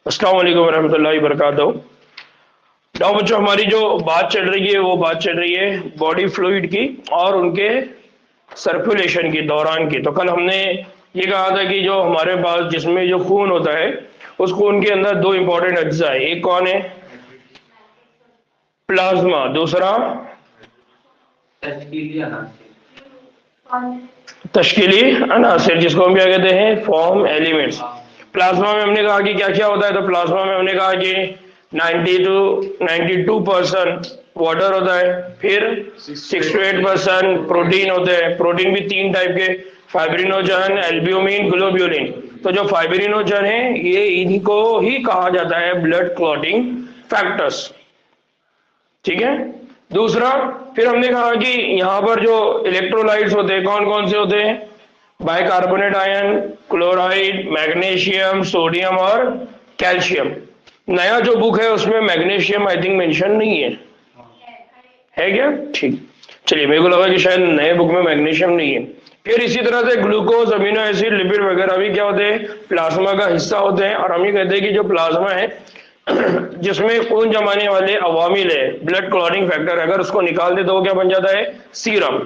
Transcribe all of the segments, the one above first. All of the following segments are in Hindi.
अस्सलाम वालेकुम रहमतुल्लाहि वबरकातुहू। तो बच्चों हमारी जो बात चल रही है वो बात चल रही है बॉडी फ्लूइड की और उनके सर्कुलेशन की दौरान की। तो कल हमने ये कहा था कि जो हमारे पास जिसमें जो खून होता है उस खून के अंदर दो इंपॉर्टेंट अज्जा है। एक कौन है? प्लाज्मा। दूसरा तश्कीली अनासिर, जिसको हम क्या कहते हैं? Form elements. प्लाज्मा में हमने कहा कि क्या क्या होता है। तो प्लाज्मा में हमने कहा कि 92% वाटर होता है, फिर 6 to 8% प्रोटीन होते हैं। प्रोटीन भी तीन टाइप के, फाइब्रिनोजन, एल्ब्यूमिन, ग्लोब्यूलिन। तो जो फाइब्रिनोजन है ये इनको ही कहा जाता है ब्लड क्लॉटिंग फैक्टर्स, ठीक है। दूसरा फिर हमने कहा कि यहाँ पर जो इलेक्ट्रोलाइट्स होते हैं कौन कौन से होते हैं? Bicarbonate ion, chloride, magnesium, sodium और कैल्शियम। नया जो बुक है उसमें मैग्नीशियम आई थिंक मेंशन नहीं है क्या? ठीक, चलिए, मेरे को लगा कि शायद नए बुक में मैग्नीशियम नहीं है। फिर इसी तरह से ग्लूकोज, अमीनो एसिड, लिपिड वगैरह भी क्या होते हैं? प्लाज्मा का हिस्सा होते हैं। और हम ये कहते हैं कि जो प्लाज्मा है जिसमें खून जमाने वाले अवामिल है, ब्लड क्लॉटिंग फैक्टर, अगर उसको निकाल दे तो वो क्या बन जाता है? सीरम,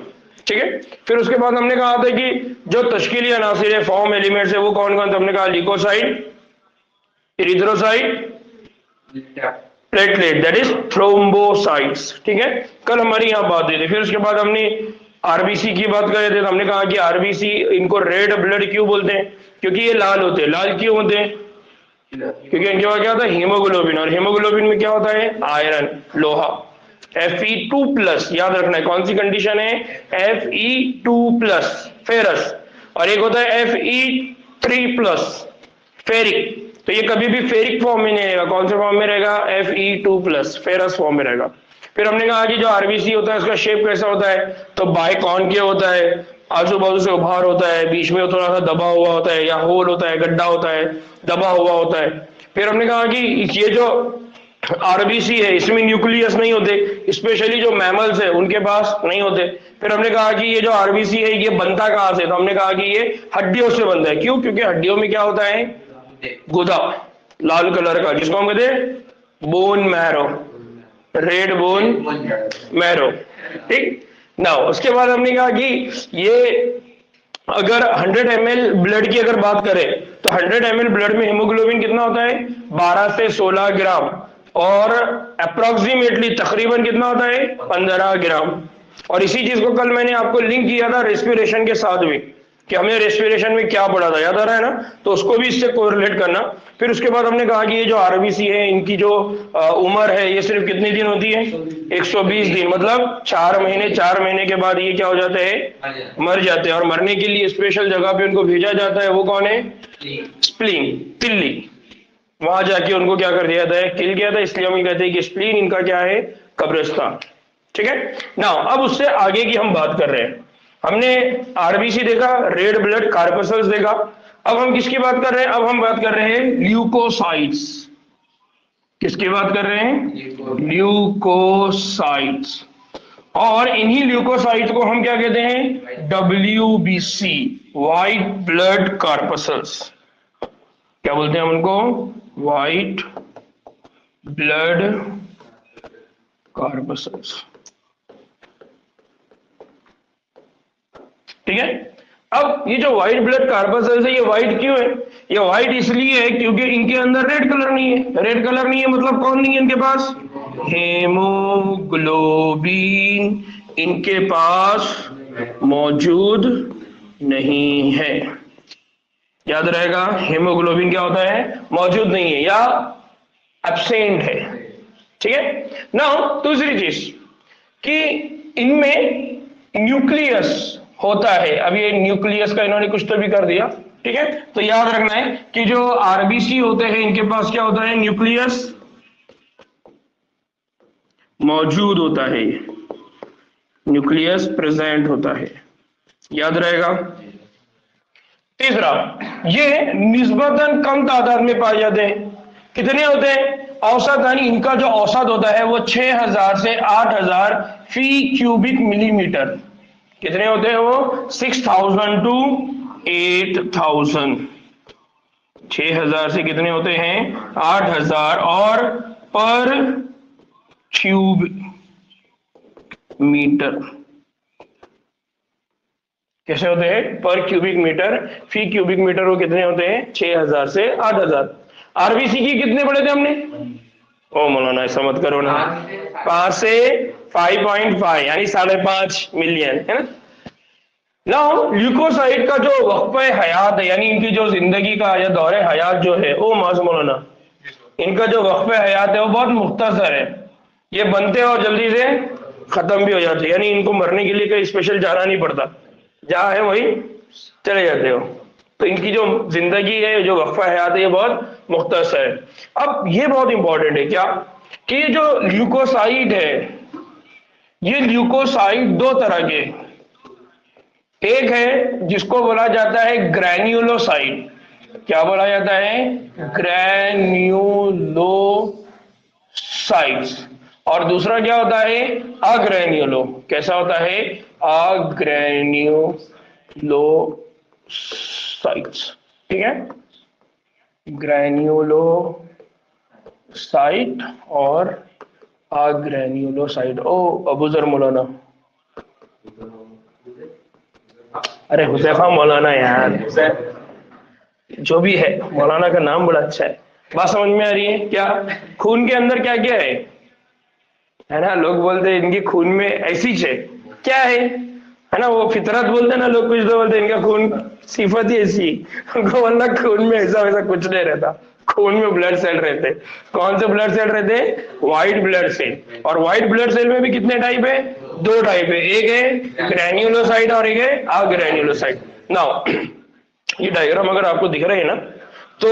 ठीक है। फिर उसके बाद हमने कहा था कि जो तश्कीली अनासिर है, फॉर्म एलिमेंट्स है, वो कौन कौन से? हमने कहा leucocyte, erythrocyte, platelet that is thrombocytes, ठीक है। कल हमारी यहाँ बात हुई थी। फिर उसके बाद हमने आरबीसी की बात कर रहे थे, तो हमने कहा कि आरबीसी, इनको रेड ब्लड क्यों बोलते हैं? क्योंकि ये लाल होते हैं। लाल क्यों होते हैं? क्योंकि इनके पास क्या होता है? हीमोग्लोबिन, और हीमोग्लोबिन में क्या होता है? आयरन, लोहा। Fe2+, याद रखना है। कौन सी कंडीशन है? Fe2+, ferrous. और एक होता है Fe3+, फेरिक। तो ये कभी भी फेरिक फॉर्म में नहीं रहेगा। कौन से फॉर्म में रहेगा? Fe2+, फेरस फॉर्म में रहेगा। फिर हमने कहा कि जो आरबीसी होता है उसका शेप कैसा होता है? तो बाइकॉन्केव होता है, आजू बाजू से उभार होता है, बीच में थोड़ा सा दबा हुआ होता है, या होल होता है, गड्ढा होता है, दबा हुआ होता है। फिर हमने कहा कि ये जो आरबीसी है इसमें न्यूक्लियस नहीं होते, स्पेशली जो मैमल्स है उनके पास नहीं होते। फिर हमने कहा कि ये जो आरबीसी है ये बनता कहाँ से? तो हमने कहा कि ये हड्डियों से बनता है। क्यों? क्योंकि हड्डियों में क्या होता है? गुदा, लाल कलर का, जिसको हम कहते हैं bone marrow, red bone marrow, ठीक ना। उसके बाद हमने कहा कि ये अगर 100 ml ब्लड की अगर बात करें तो 100 ml ब्लड में हीमोग्लोबिन कितना होता है? 12 से 16 ग्राम। और अप्रोक्सीमेटली तकरीबन कितना होता है? 15 ग्राम। और इसी चीज को कल मैंने आपको लिंक किया था रेस्पिरेशन के साथ भी, कि हमने रेस्पिरेशन में क्या पढ़ा था, याद आ रहा है ना? तो उसको भी इससे कोरिलेट करना। फिर उसके बाद हमने कहा कि ये जो आरबीसी है इनकी जो उम्र है ये सिर्फ कितने दिन होती है? 120 दिन, मतलब 4 महीने। 4 महीने के बाद ये क्या हो जाते हैं? मर जाते हैं। और मरने के लिए स्पेशल जगह पे उनको भेजा जाता है, वो कौन है? स्प्लीन, तिल्ली। वहां जाके उनको क्या कर दिया जाता है? किल किया था। इसलिए हम कहते हैं कि स्प्लीन इनका क्या है? कब्रिस्तान, ठीक है ना। अब उससे आगे की हम बात कर रहे हैं। हमने आरबीसी देखा, रेड ब्लड कार्पसल्स देखा। अब हम किसकी बात कर रहे हैं? अब हम बात कर रहे हैं ल्यूकोसाइट्स। किसकी बात कर रहे हैं? ल्यूकोसाइट्स। और इन्हीं ल्यूकोसाइट्स को हम क्या कहते हैं? WBC, white blood corpuscles. क्या बोलते हैं हम उनको? व्हाइट ब्लड कार्पसल्स, ठीक है। अब ये जो व्हाइट ब्लड कार्पसल्स है ये व्हाइट क्यों है? ये व्हाइट इसलिए है क्योंकि इनके अंदर रेड कलर नहीं है। रेड कलर नहीं है मतलब कौन नहीं है इनके पास? हेमोग्लोबिन इनके पास मौजूद नहीं है। याद रहेगा, हेमोग्लोबिन क्या होता है? मौजूद नहीं है या एब्सेंट है, ठीक है ना। दूसरी चीज कि इनमें न्यूक्लियस होता है। अब ये न्यूक्लियस का इन्होंने कुछ तो भी कर दिया, ठीक है। तो याद रखना है कि जो आरबीसी होते हैं इनके पास क्या होता है? न्यूक्लियस मौजूद होता है, न्यूक्लियस प्रेजेंट होता है, याद रहेगा। तीसरा, ये निस्बतन कम तादाद में पाए जाते हैं। कितने होते हैं? औसतन इनका जो औसत होता है वो 6000 से 8000 फी क्यूबिक मिलीमीटर। कितने होते हैं वो? 6000 to 8000, 6000 से कितने होते हैं 8000, और पर क्यूब मीटर कैसे होते हैं पर क्यूबिक मीटर, फी क्यूबिक मीटर वो कितने होते हैं 6000 से 8000। आरबीसी की कितने पढ़े थे हमने? ओ मौलाना ऐसा मत करो ना, 5 से 5.5 यानी 5.5 मिलियन है ना। नाउ ल्यूकोसाइट का जो वक्फे हयात है, यानी इनकी जो जिंदगी का या दौरे हयात जो है, ओ माज मौलाना, इनका जो वक्फे हयात है वो बहुत मुख्तसर है। ये बनते हैं और जल्दी से खत्म भी हो जाते हैं, यानी इनको मरने के लिए कहीं स्पेशल जाना नहीं पड़ता, जहाँ है वही चले जाते हो। तो इनकी जो जिंदगी है, जो वक्फा हयात है, ये बहुत मुख्तसर है। अब ये बहुत इंपॉर्टेंट है क्या कि ये जो ल्यूकोसाइट है, ये ल्यूकोसाइट दो तरह के, एक है जिसको बोला जाता है ग्रैन्युलोसाइट। क्या बोला जाता है? ग्रैन्युलोसाइट्स। और दूसरा क्या होता है? अग्रैन्युलो। कैसा होता है? अग्रैन्युलोसाइट्स। ठीक है, ग्रैन्युलोसाइट और अग्रैन्युलोसाइट। ओ अबूजर मौलाना, अरे हुजैफा मौलाना यार, जो भी है, मौलाना का नाम बड़ा अच्छा है। बात समझ में आ रही है क्या? खून के अंदर क्या क्या है ना, लोग बोलते हैं इनके खून में एसिड है, क्या है ना, वो फितरत बोलते हैं ना लोग, कुछ तो बोलते हैं इनका खून सिफत ही ऐसी, उनको वरना खून में ऐसा वैसा कुछ नहीं रहता। खून में ब्लड सेल रहते। कौन से ब्लड सेल रहते? White blood cell. और व्हाइट ब्लड सेल में भी कितने टाइप है? दो टाइप है, एक है ग्रैन्युलोसाइट और एक है अग्रैन्युलोसाइट। नाउ ये डायग्राम अगर आपको दिख रहे हैं ना, तो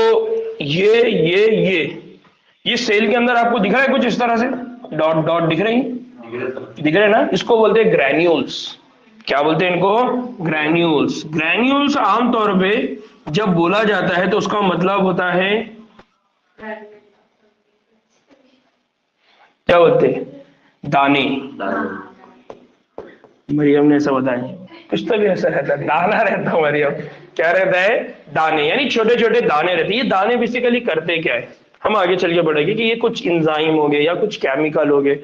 ये सेल के अंदर आपको दिख रहा है कुछ इस तरह से, डॉट डॉट दिख रही है, दिख रहे हैं ना, इसको बोलते हैं ग्रैन्यूल्स। क्या बोलते हैं इनको? ग्रैन्यूल्स। ग्रैन्यूल्स आमतौर पे जब बोला जाता है तो उसका मतलब होता है, क्या बोलते हैं? दाने। मरियम ने ऐसा बताया, कुछ तो भी ऐसा रहता है, दाना रहता है मरियम। क्या रहता है? दाने, यानी छोटे छोटे दाने रहते हैं। ये दाने बेसिकली करते क्या है, हम आगे चल के पढ़ेंगे कि ये कुछ इंजाइम हो गए या कुछ केमिकल हो गए।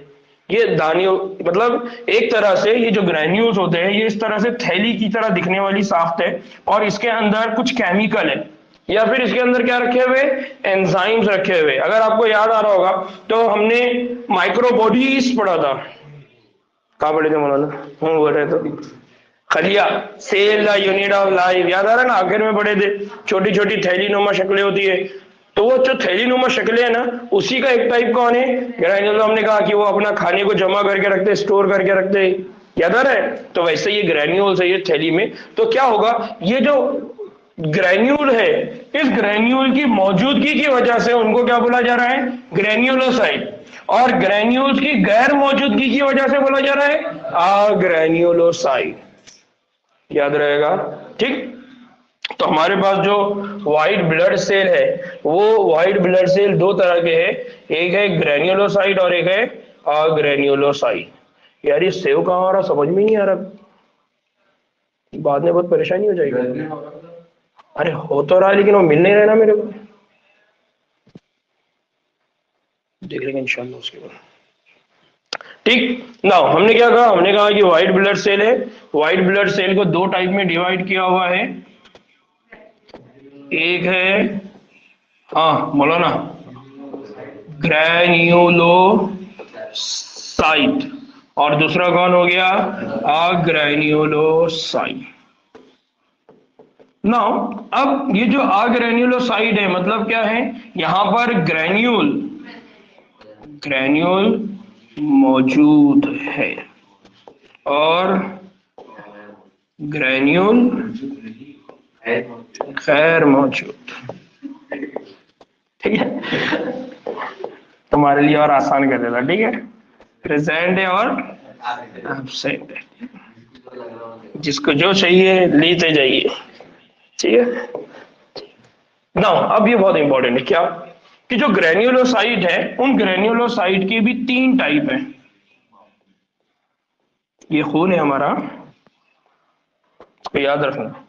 ये दाने मतलब एक तरह से ये जो ग्रैन्यूल्स होते हैं, ये इस तरह से थैली की तरह दिखने वाली साफ्ट है, और इसके अंदर कुछ केमिकल है, या फिर इसके अंदर क्या रखे हुए? एंजाइम्स रखे हुए। अगर आपको याद आ रहा होगा तो हमने माइक्रोबॉडीज पढ़ा था। कहाँ पढ़े थे मौलाना? हम बोल रहे तो खलिया, cell the unit of life, याद आ रहा है ना, आखिर में पढ़े थे। छोटी छोटी थैली नुमा शक्लें होती है, तो वो जो थैली नुमा शक्लें है ना, उसी का एक टाइप कौन है? ग्रैन्यूल। हमने कहा कि वो अपना खाने को जमा करके रखते, स्टोर करके रखते, याद आ रहा है? तो वैसे ये ग्रैन्यूल्स है ये थैली में। तो क्या होगा, ये जो ग्रैन्यूल है, इस ग्रैन्यूल की मौजूदगी की वजह से उनको क्या बोला जा रहा है? ग्रैन्यूलोसाइट। और ग्रैन्यूल्स की गैर मौजूदगी की वजह से बोला जा रहा है अग्रैन्युलोसाइट। याद रहेगा, ठीक। तो हमारे पास जो व्हाइट ब्लड सेल है, वो व्हाइट ब्लड सेल दो तरह के हैं, एक है ग्रैन्युलोसाइट और एक है अग्रैन्युलोसाइट। यार ये सेव कहाँ आ रहा, समझ में नहीं आ रहा, बाद में बहुत परेशानी हो जाएगी। अरे हो तो रहा है लेकिन वो मिल नहीं रहा ना मेरे को, देख लेंगे इंशाल्लाह उसके बाद। ठीक, नाउ हमने क्या कहा? हमने कहा कि व्हाइट ब्लड सेल है, व्हाइट ब्लड सेल को दो टाइप में डिवाइड किया हुआ है। एक है, हाँ मौलाना, ग्रैन्युलोसाइट, और दूसरा कौन हो गया? अग्रैन्युलोसाइट। नाउ अब ये जो अग्रैन्युलोसाइट है, मतलब क्या है, यहां पर ग्रैन्यूल मौजूद है और ग्रैन्यूल गैर मौजूद। ठीक है, तुम्हारे लिए और आसान कर देता। ठीक है, प्रेजेंट है और एब्सेंट है, जिसको जो चाहिए लेते जाइए। ठीक है, नाउ अब ये बहुत इंपॉर्टेंट है क्या कि जो ग्रैन्युलोसाइट है, उन ग्रैन्युलोसाइट की भी तीन टाइप है। ये खून है हमारा, तो याद रखना,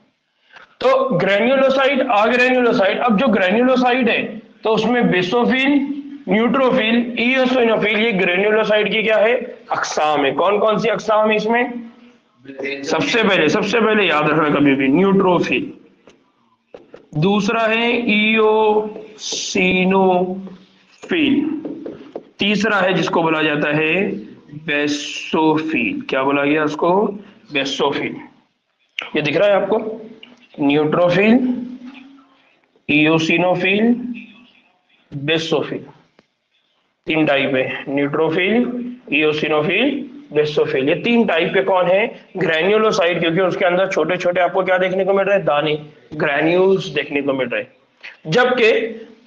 तो ग्रेन्युलोसाइट, अग्रेन्युलोसाइट। अब जो ग्रेन्युलोसाइट है तो उसमें बेसोफिल, न्यूट्रोफिल, इओसिनोफिल, ये ग्रेन्युलोसाइट की क्या है, अकसाम है। कौन कौन सी अकसाम है इसमें? सबसे पहले याद रखना कभी भी, न्यूट्रोफिल। दूसरा है इओसिनोफिल। तीसरा है जिसको बोला जाता है बेसोफिल। क्या बोला गया उसको? बेसोफिल। ये दिख रहा है आपको? न्यूट्रोफिल, इओसिनोफिल, बेसोफिल, तीन टाइप है। न्यूट्रोफिल, इओसिनोफिल, बेसोफिल, ये तीन टाइप के कौन है? ग्रेन्युलोसाइट। क्योंकि उसके अंदर छोटे छोटे आपको क्या देखने को मिल रहे हैं? दाने, ग्रेन्यूल्स देखने को मिल रहे हैं। जबकि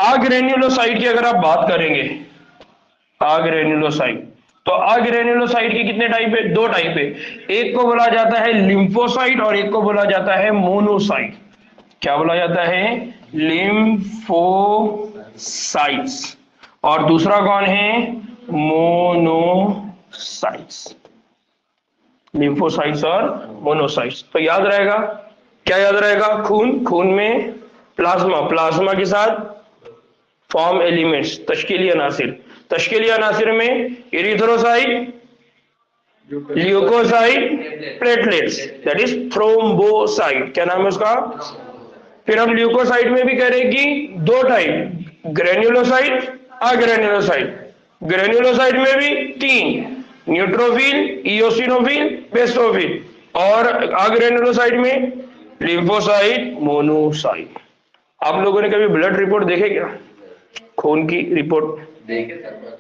अग्रेन्युलोसाइट की अगर आप बात करेंगे, अग्रेन्युलोसाइट, तो अग्रेन्युलोसाइट के कितने टाइप है? दो टाइप है। एक को बोला जाता है लिम्फोसाइट और एक को बोला जाता है मोनोसाइट। क्या बोला जाता है? लिम्फोसाइट्स। और दूसरा कौन है? मोनोसाइट्स। लिम्फोसाइट्स और मोनोसाइट्स। तो याद रहेगा, क्या याद रहेगा? खून, खून में प्लाज्मा, प्लाज्मा के साथ फॉर्म एलिमेंट्स, तश्कीली अनासिर, तश्कीली अनासिर में erythrocyte, leucocyte, platelets, that is thrombocyte. क्या नाम है उसका? फिर हम ल्यूकोसाइट में भी कह रहे हैं कि दो टाइप, ग्रेन्युलोसाइट, अग्रेन्युलोसाइट। ग्रेन्युलोसाइट में भी तीन, न्यूट्रोफिल, इओसिनोफिल, बेसोफिल। और अग्रेन्युलोसाइट में लिम्फोसाइट, मोनोसाइट। आप लोगों ने कभी ब्लड रिपोर्ट देखे क्या? खून की रिपोर्ट देखे सर,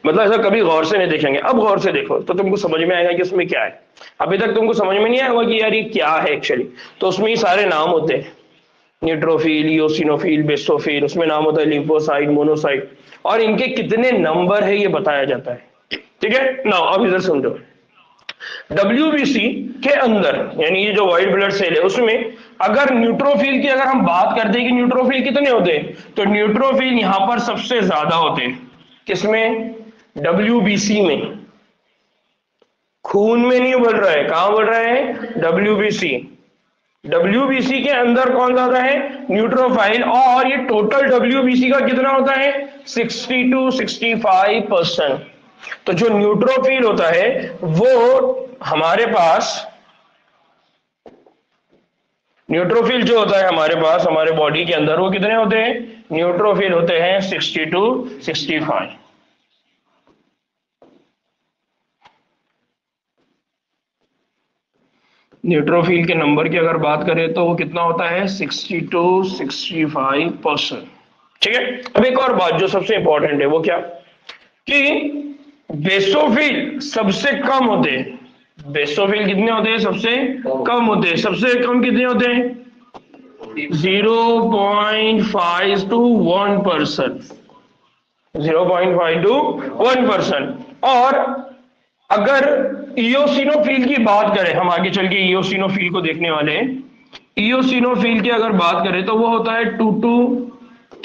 मतलब ऐसा कभी गौर से नहीं देखेंगे। अब गौर से देखो तो तुमको समझ में आएगा कि उसमें क्या है। अभी तक तुमको समझ में नहीं आया होगा कि यार ये क्या है एक्चुअली। तो उसमें ये सारे नाम होते हैं, न्यूट्रोफिल, इओसिनोफिल, बेसोफिल, उसमें नाम होता है लिम्फोसाइट, मोनोसाइट, और इनके कितने नंबर है ये बताया जाता है। ठीक है ना? अब इधर समझो, WBC के अंदर, यानी ये जो व्हाइट ब्लड सेल है उसमें अगर न्यूट्रोफिल की अगर हम बात करते हैं कि न्यूट्रोफिल कितने होते हैं, तो न्यूट्रोफिल यहां पर सबसे ज्यादा होते हैं। किसमें? WBC में। खून में नहीं बोल रहा है, कहां बोल रहा है? WBC। WBC के अंदर कौन ज्यादा है? न्यूट्रोफाइल। और ये टोटल WBC का कितना होता है? 60 to 65%। तो जो न्यूट्रोफिल होता है वो हमारे पास, न्यूट्रोफिल जो होता है हमारे पास, हमारे बॉडी के अंदर, वो कितने होते हैं? न्यूट्रोफिल होते हैं 60 to 65। न्यूट्रोफिल के नंबर की अगर बात करें तो वो कितना होता है? 60 to 65%। ठीक है। अब एक और बात जो सबसे इंपॉर्टेंट है वो क्या, कि बेसोफिल सबसे कम होते हैं। बेसोफिल कितने होते हैं? सबसे कम होते हैं। सबसे कम कितने होते हैं? 0.5 to 1%। 0.5 to 1%। और अगर इओसिनोफिल की बात करें, हम आगे चल के इओसिनोफिल को देखने वाले हैं। इओसिनोफिल की अगर बात करें तो वो होता है 2 to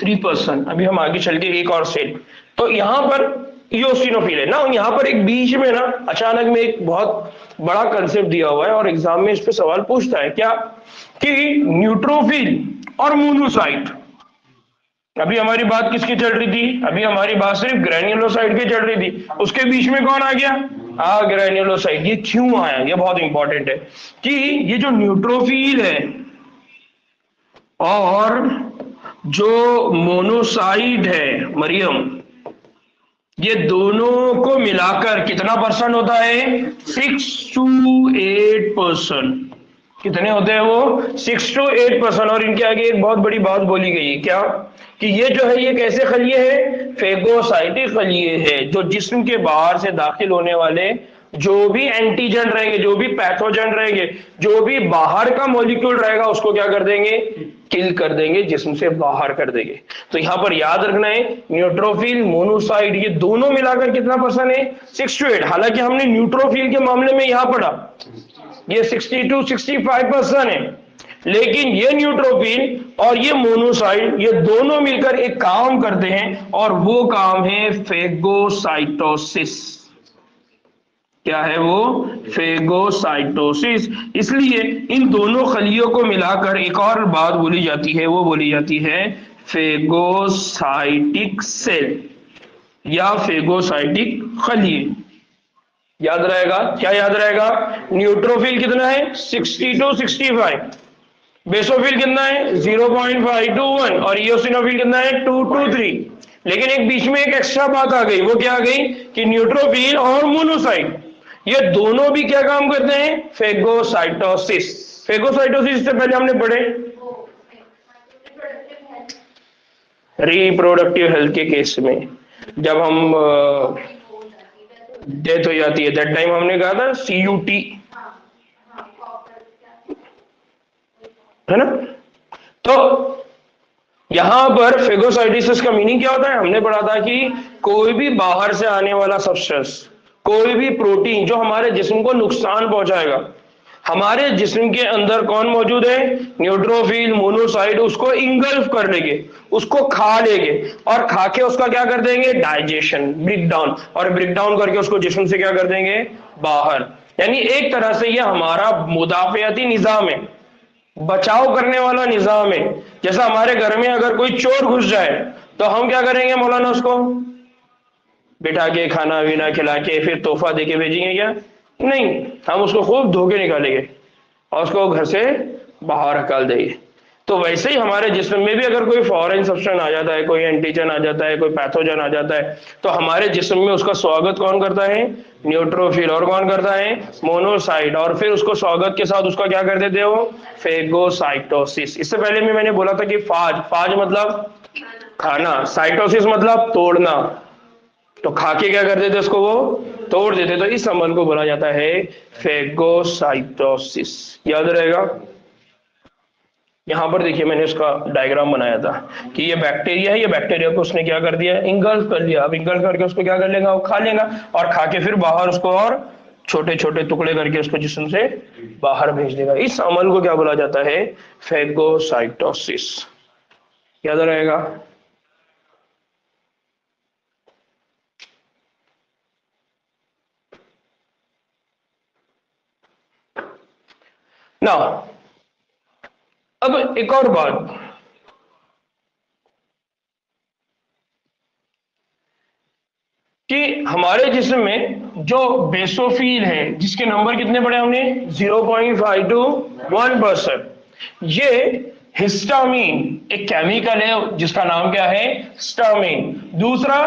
3%। अभी हम आगे चल के एक और सेल, तो यहां पर इओसिनोफिल है ना, यहां पर एक बीच में ना अचानक में एक बहुत बड़ा कंसेप्ट दिया हुआ है और एग्जाम में इस पे सवाल पूछता है, क्या कि न्यूट्रोफिल और मोनोसाइट। अभी हमारी बात किसकी चल रही थी? अभी हमारी बात सिर्फ ग्रेन्युलोसाइट की चल रही थी। उसके बीच में कौन आ गया? ग्रेन्युलोसाइट। ये क्यों आया? ये बहुत इंपॉर्टेंट है कि ये जो न्यूट्रोफिल है और जो मोनोसाइट है मरियम, ये दोनों को मिलाकर कितना परसेंट होता है? 6 to 8%। कितने होते हैं वो? 6 to 8%। और इनके आगे एक बहुत बड़ी बात बोली गई है, क्या कि ये जो है ये कैसे खलिए है? फेगोसाइटिक खलिए है, जो जिस्म के बाहर से दाखिल होने वाले जो भी एंटीजन रहेंगे, जो भी पैथोजन रहेंगे, जो भी बाहर का मॉलिक्यूल रहेगा, उसको क्या कर देंगे? किल कर देंगे, जिस्म से बाहर कर देंगे। तो यहां पर याद रखना है, न्यूट्रोफिल, मोनोसाइट, ये दोनों मिलाकर कितना परसेंट है? 6 to 8। हालांकि हमने न्यूट्रोफिल के मामले में यहां पढ़ा ये 60 to 65% है, लेकिन ये न्यूट्रोफिल और ये मोनोसाइट, ये दोनों मिलकर एक काम करते हैं और वो काम है फेगोसाइटोसिस। क्या है वो? फेगोसाइटोसिस। इसलिए इन दोनों खलियों को मिलाकर एक और बात बोली जाती है, वो बोली जाती है फेगोसाइटिक सेल या फेगोसाइटिक खलीए। याद रहेगा, क्या याद रहेगा? न्यूट्रोफिल कितना है? 60 टू 65। बेसोफिल कितना है? 0.5 टू 1। और इयोसिनोफिल कितना है? 2 टू 3। लेकिन एक बीच में एक एक्स्ट्रा बात आ गई, वो क्या आ गई कि न्यूट्रोफिल और मोनोसाइट ये दोनों भी क्या काम करते हैं? फेगोसाइटोसिस। फेगोसाइटोसिस से पहले हमने पढ़े रिप्रोडक्टिव हेल्थ के केस में, जब हम डेथ हो जाती है, दैट टाइम हमने कहा था CUT, है ना? तो यहां पर फेगोसाइटोसिस का मीनिंग क्या होता है? हमने पढ़ा था कि कोई भी बाहर से आने वाला सब्सटेंस, कोई भी प्रोटीन जो हमारे जिस्म को नुकसान पहुंचाएगा, हमारे जिस्म के अंदर कौन मौजूद है? न्यूट्रोफिल, मोनोसाइट उसको इंगल्फ कर लेंगे, उसको खा लेंगे, और खा के उसका क्या कर देंगे? डाइजेशन, ब्रेक डाउन, और ब्रेक डाउन करके उसको जिस्म से क्या कर देंगे? बाहर। यानी एक तरह से यह हमारा मुदाफियाती निजाम है, बचाव करने वाला निजाम है। जैसा हमारे घर में अगर कोई चोर घुस जाए तो हम क्या करेंगे मौलाना? उसको बिठा के खाना वीना खिला के फिर तोहफा देके भेजेंगे क्या? नहीं, हम उसको खूब धो के निकालेंगे और उसको घर से बाहर निकाल देंगे। तो वैसे ही हमारे जिस्म में भी अगर कोई फॉरेन सब्सटेंस आ जाता है, कोई एंटीजन आ जाता है, कोई पैथोजन आ जाता है, तो हमारे जिस्म में उसका स्वागत कौन करता है? न्यूट्रोफिल। और कौन करता है? मोनोसाइट। और फिर उसको स्वागत के साथ उसका क्या कर देते हो? फेगोसाइटोसिस। इससे पहले में मैंने बोला था कि फाज, फाज मतलब खाना, साइटोसिस मतलब तोड़ना, तो खा के क्या कर देते? उसको वो तोड़ देते। तो इस अमल को बोला जाता है फेगोसाइटोसिस। याद रहेगा? यहां पर देखिए मैंने उसका डायग्राम बनाया था कि ये बैक्टीरिया है, ये बैक्टीरिया को उसने क्या कर दिया? इंगल्फ कर लिया। अब इंगल्फ करके उसको क्या कर लेगा? वो खा लेगा, और खा के फिर बाहर उसको और छोटे छोटे टुकड़े करके उसको जिस्म से बाहर भेज देगा। इस अमल को क्या बोला जाता है? फेगोसाइटोसिस। याद रहेगा? ना अब एक और बात, कि हमारे जिस्म में जो बेसोफिल है, जिसके नंबर कितने पढ़े हमने? 0.5 टू 1%। ये हिस्टामीन एक केमिकल है जिसका नाम क्या है? स्टामीन। दूसरा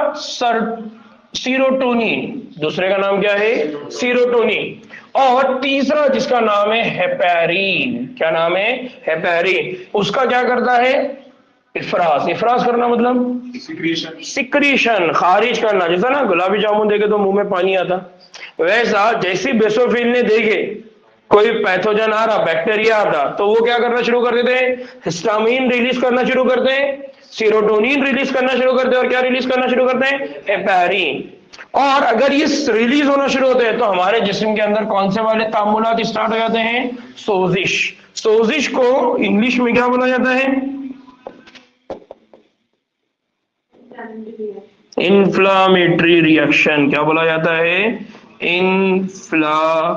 सीरोटोनिन, दूसरे का नाम क्या है? सीरोटोनिन। और तीसरा जिसका नाम है हेपेरिन। क्या नाम है? हेपेरिन। उसका क्या करता है? इफराज। इफराज करना मतलब सिक्रीशन, खारिज करना। जैसा ना गुलाबी जामुन देखे तो मुंह में पानी आता, वैसा जैसी बेसोफिल ने देखे कोई पैथोजन आ रहा, बैक्टीरिया आ रहा, तो वो क्या करना शुरू कर देते हैं? हिस्टामिन रिलीज करना शुरू करते हैं, सीरोटोनिन रिलीज करना शुरू करते हैं, और क्या रिलीज करना शुरू करते हैं? हेपेरिन। और अगर ये रिलीज होना शुरू होते हैं तो हमारे जिस्म के अंदर कौन से वाले तामुलात स्टार्ट हो जाते हैं? सोजिश। सोजिश को इंग्लिश में क्या बोला जाता है? Inflammatory reaction. क्या बोला जाता है? Inflammatory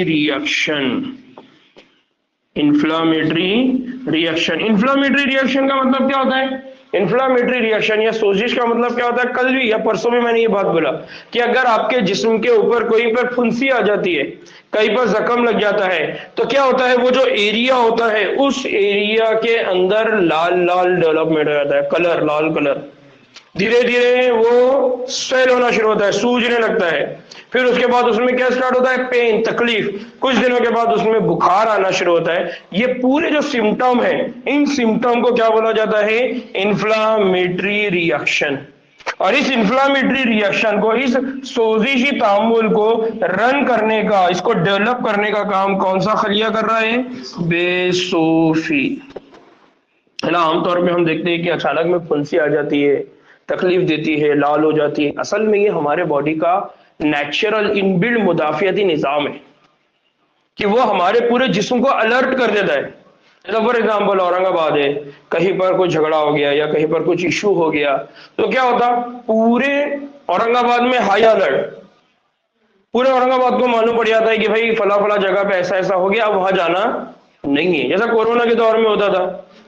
reaction. Inflammatory reaction. Inflammatory reaction का मतलब क्या होता है? इन्फ्लामेटरी रिएक्शन या सोजिश का मतलब क्या होता है? कल भी या परसों में मैंने ये बात बोला कि अगर आपके जिस्म के ऊपर कहीं पर फुंसी आ जाती है, कहीं पर जख्म लग जाता है, तो क्या होता है? वो जो एरिया होता है उस एरिया के अंदर लाल लाल डेवलपमेंट हो जाता है, कलर, लाल कलर। धीरे धीरे वो स्वेल होना शुरू होता है, सूजने लगता है। फिर उसके बाद उसमें क्या स्टार्ट होता है? पेन, तकलीफ। कुछ दिनों के बाद उसमें बुखार आना शुरू होता है। ये पूरे जो सिम्टम है, इन सिम्टम को क्या बोला जाता है? Inflammatory reaction. और इस इन्फ्लामेटरी रिएक्शन को, इस सोजिशी तामुल को रन करने का, इसको डेवलप करने का काम कौन सा खलिया कर रहा है? बेसोफिल, है ना? आमतौर पे हम देखते हैं कि अचानक में फुंसी आ जाती है, तकलीफ देती है, लाल हो जाती है। असल में ये हमारे बॉडी का नेचुरल इनबिल्ड मुदाफियाती निजाम है कि वो हमारे पूरे जिस्म को अलर्ट कर देता है। जैसे फॉर एग्जाम्पल औरंगाबाद है, कहीं पर कोई झगड़ा हो गया या कहीं पर कुछ इशू हो गया, तो क्या होता? पूरे औरंगाबाद में हाई अलर्ट, पूरे औरंगाबाद को मालूम पड़ जाता है कि भाई फला फला जगह पे ऐसा ऐसा हो गया, अब वहां जाना नहीं है। जैसा कोरोना के दौर में होता था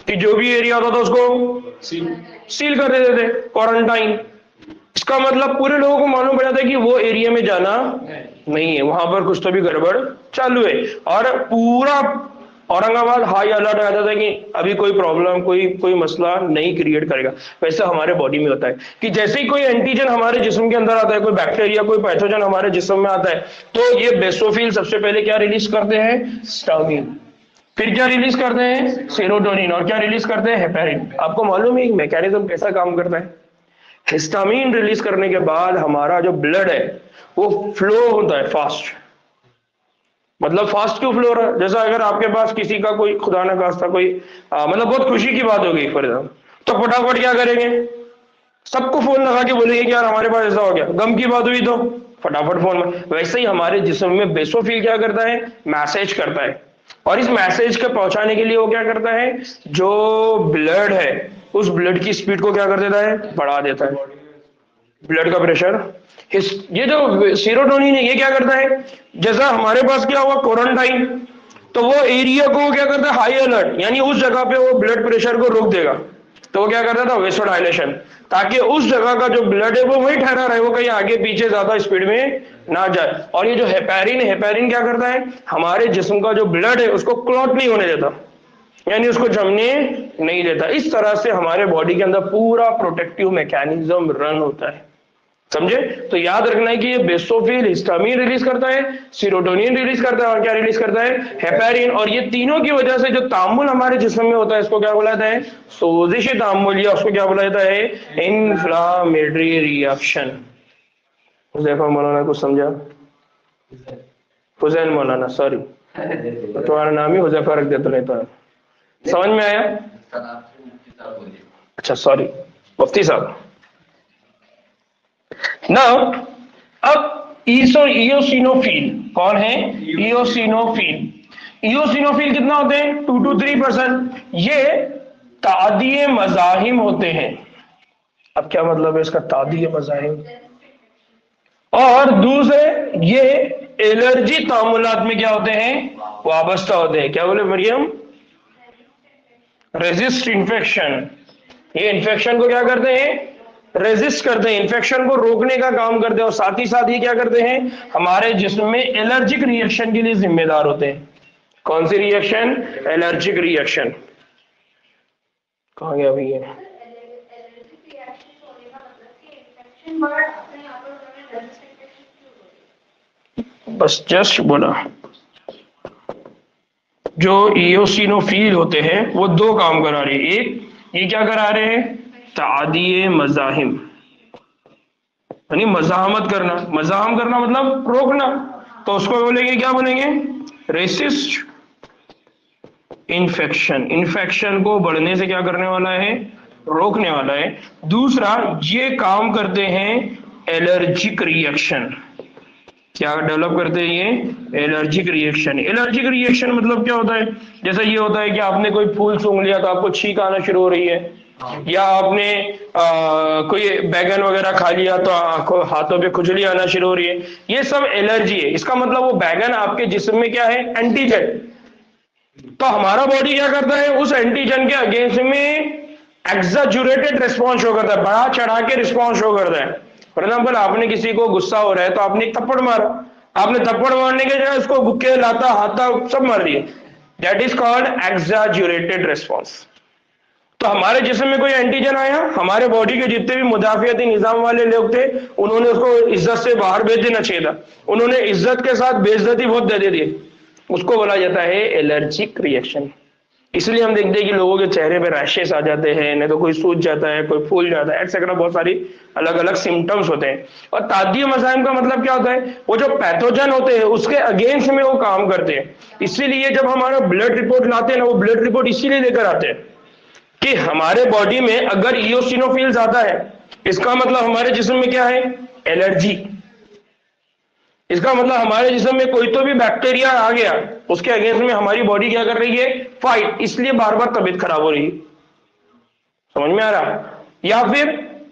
कि जो भी एरिया होता था उसको सील कर देते थे, क्वारंटाइन। इसका मतलब पूरे लोगों को मालूम पड़ जाता है कि वो एरिया में जाना नहीं है, वहां पर कुछ तो भी गड़बड़ चालू है। और पूरा औरंगाबाद हाई अलर्ट आ जाता है कि अभी कोई प्रॉब्लम, कोई कोई मसला नहीं क्रिएट करेगा। वैसे हमारे बॉडी में होता है कि जैसे ही कोई एंटीजन हमारे जिस्म के अंदर आता है, कोई बैक्टीरिया, कोई पैथोजन हमारे जिस्म में आता है, तो ये बेसोफिल सबसे पहले क्या रिलीज करते हैं? हिस्टामिन। फिर क्या रिलीज करते हैं? सेरोटोनिन। और क्या रिलीज करते हैं? हेपेरिन। आपको मालूम है मैकेनिज्म कैसा काम करता है? हिस्टामिन रिलीज करने के बाद हमारा जो ब्लड है वो फ्लो होता है फास्ट। मतलब फास्ट क्यों फ्लो रहा है? जैसा अगर आपके पास किसी का कोई खुदा ना खास्ता कोई मतलब बहुत खुशी की बात होगी फॉर एग्जाम्पल, तो फटाफट क्या करेंगे? सबको फोन लगा के बोलेंगे कि यार हमारे पास ऐसा हो गया। गम की बात हुई तो फटाफट फोन में। वैसे ही हमारे जिस्म में बेसोफिल क्या करता है? मैसेज करता है। और इस मैसेज को पहुंचाने के लिए वो क्या करता है? जो ब्लड है उस ब्लड की स्पीड को क्या कर देता है? बढ़ा देता है। ब्लड का प्रेशर। ये जो सीरोटोनिन है ये क्या करता है? जैसा हमारे पास क्या हुआ क्वारंटाइन, तो वो एरिया को क्या करता है? हाई अलर्ट, यानी उस जगह पे वो ब्लड प्रेशर को रोक देगा। तो वो क्या करता था? वेसोडाइलेशन, ताकि उस जगह का जो ब्लड है वो वहीं ठहरा रहे, वो कहीं आगे पीछे ज्यादा स्पीड में ना जाए। और ये जो हेपेरिन है, हेपेरिन क्या करता है? हमारे जिस्म का जो ब्लड है उसको क्लॉट नहीं होने देता, यानी उसको जमने नहीं देता। इस तरह से हमारे बॉडी के अंदर पूरा प्रोटेक्टिव मैकेनिज्म रन होता है। समझे? तो याद रखना है कि ये बेसोफिल हिस्टामिन रिलीज करता है, सीरोटोनिन रिलीज करता है, और क्या रिलीज करता है? हेपेरिन। और ये तीनों की वजह से जो तामुल हमारे जिस्म में होता है इसको क्या बोला जाता है? सोजिश तामुल, या उसको क्या बोला जाता है? Inflammatory reaction. हुज़ैफा मौलाना कुछ समझा? हुसैन मौलाना, सॉरी, तुम्हारा नाम ही हुज़ैफा रख देता रहता है। समझ में आया? अच्छा सॉरी, मुफ्ती साहब। ना अब इयोसिनोफिल कौन है? इयोसिनोफिल। इयोसिनोफिल कितना होते हैं? 2 to 3%। ये तादीय मज़ाहिम होते हैं। अब क्या मतलब है इसका? तादीय मज़ाहिम। और दूसरे ये एलर्जी तामुलात में क्या होते हैं? वाबस्ता होते हैं। क्या बोले मरियम? Resist infection. ये इन्फेक्शन को क्या करते हैं? रेजिस्ट करते हैं, इन्फेक्शन को रोकने का काम करते हैं। और साथ ही साथ ये क्या करते हैं? हमारे जिस्म में एलर्जिक रिएक्शन के लिए जिम्मेदार होते हैं। कौन सी रिएक्शन? Allergic reaction. कहाँ गया भैया? बस जस्ट बोला। जो इयोसिनोफिल होते हैं वो दो काम करा रहे हैं। एक, ये क्या करा रहे हैं? तादीय मज़ाहिम, यानी मज़ाहमत करना। मज़ाहम करना मतलब रोकना। तो उसको बोलेंगे, क्या बोलेंगे? Resist infection. इन्फेक्शन को बढ़ने से क्या करने वाला है? रोकने वाला है। दूसरा, ये काम करते हैं एलर्जिक रिएक्शन। क्या डेवलप करते हैं ये? Allergic reaction. एलर्जिक रिएक्शन मतलब क्या होता है? जैसा ये होता है कि आपने कोई फूल सूंघ लिया तो आपको छींक आना शुरू हो रही है, या आपने कोई बैगन वगैरह खा लिया तो आंखों हाथों पे खुजली आना शुरू हो रही है। ये सब एलर्जी है। इसका मतलब वो बैगन आपके जिस्म में क्या है? एंटीजन। तो हमारा बॉडी क्या करता है? उस एंटीजन के अगेंस्ट में एग्जैजुरेटेड रिस्पॉन्स शो करता है, बढ़ा चढ़ा के रिस्पॉन्स शो करता है। फॉर एग्जाम्पल, आपने किसी को गुस्सा हो रहा है तो आपने एक थप्पड़ मारा, आपने थप्पड़ मारने के जगह उसको बुक्के लाता हाथा सब मार दिए। That is called exaggerated response. तो हमारे जिस्म में कोई एंटीजन आया, हमारे बॉडी के जितने भी मुदाफियती निजाम वाले लोग थे उन्होंने उसको इज्जत से बाहर भेज देना चाहिए था, उन्होंने इज्जत के साथ बेइज्जती बहुत दे दी। उसको बोला जाता है एलर्जिक रिएक्शन। इसलिए हम देखते हैं कि लोगों के चेहरे पे रैशेस आ जाते हैं, नहीं तो कोई सूज जाता है, कोई फूल जाता है, एक्सेट्रा, बहुत सारी अलग अलग सिम्टम्स होते हैं। और तादीय मज़ाहिम का मतलब क्या होता है? वो जो पैथोजन होते हैं उसके अगेंस्ट में वो काम करते हैं। इसीलिए जब हमारा ब्लड रिपोर्ट लाते हैं ना, वो ब्लड रिपोर्ट इसीलिए लेकर आते हैं कि हमारे बॉडी में अगर इयोसिनोफिल ज्यादा है, इसका मतलब हमारे जिस्म में क्या है? एलर्जी। इसका मतलब हमारे जिस्म में कोई तो भी बैक्टीरिया आ गया, उसके अगेंस्ट में हमारी बॉडी क्या कर रही है? फाइट। इसलिए बार बार तबीयत खराब हो रही है। समझ में आ रहा? या फिर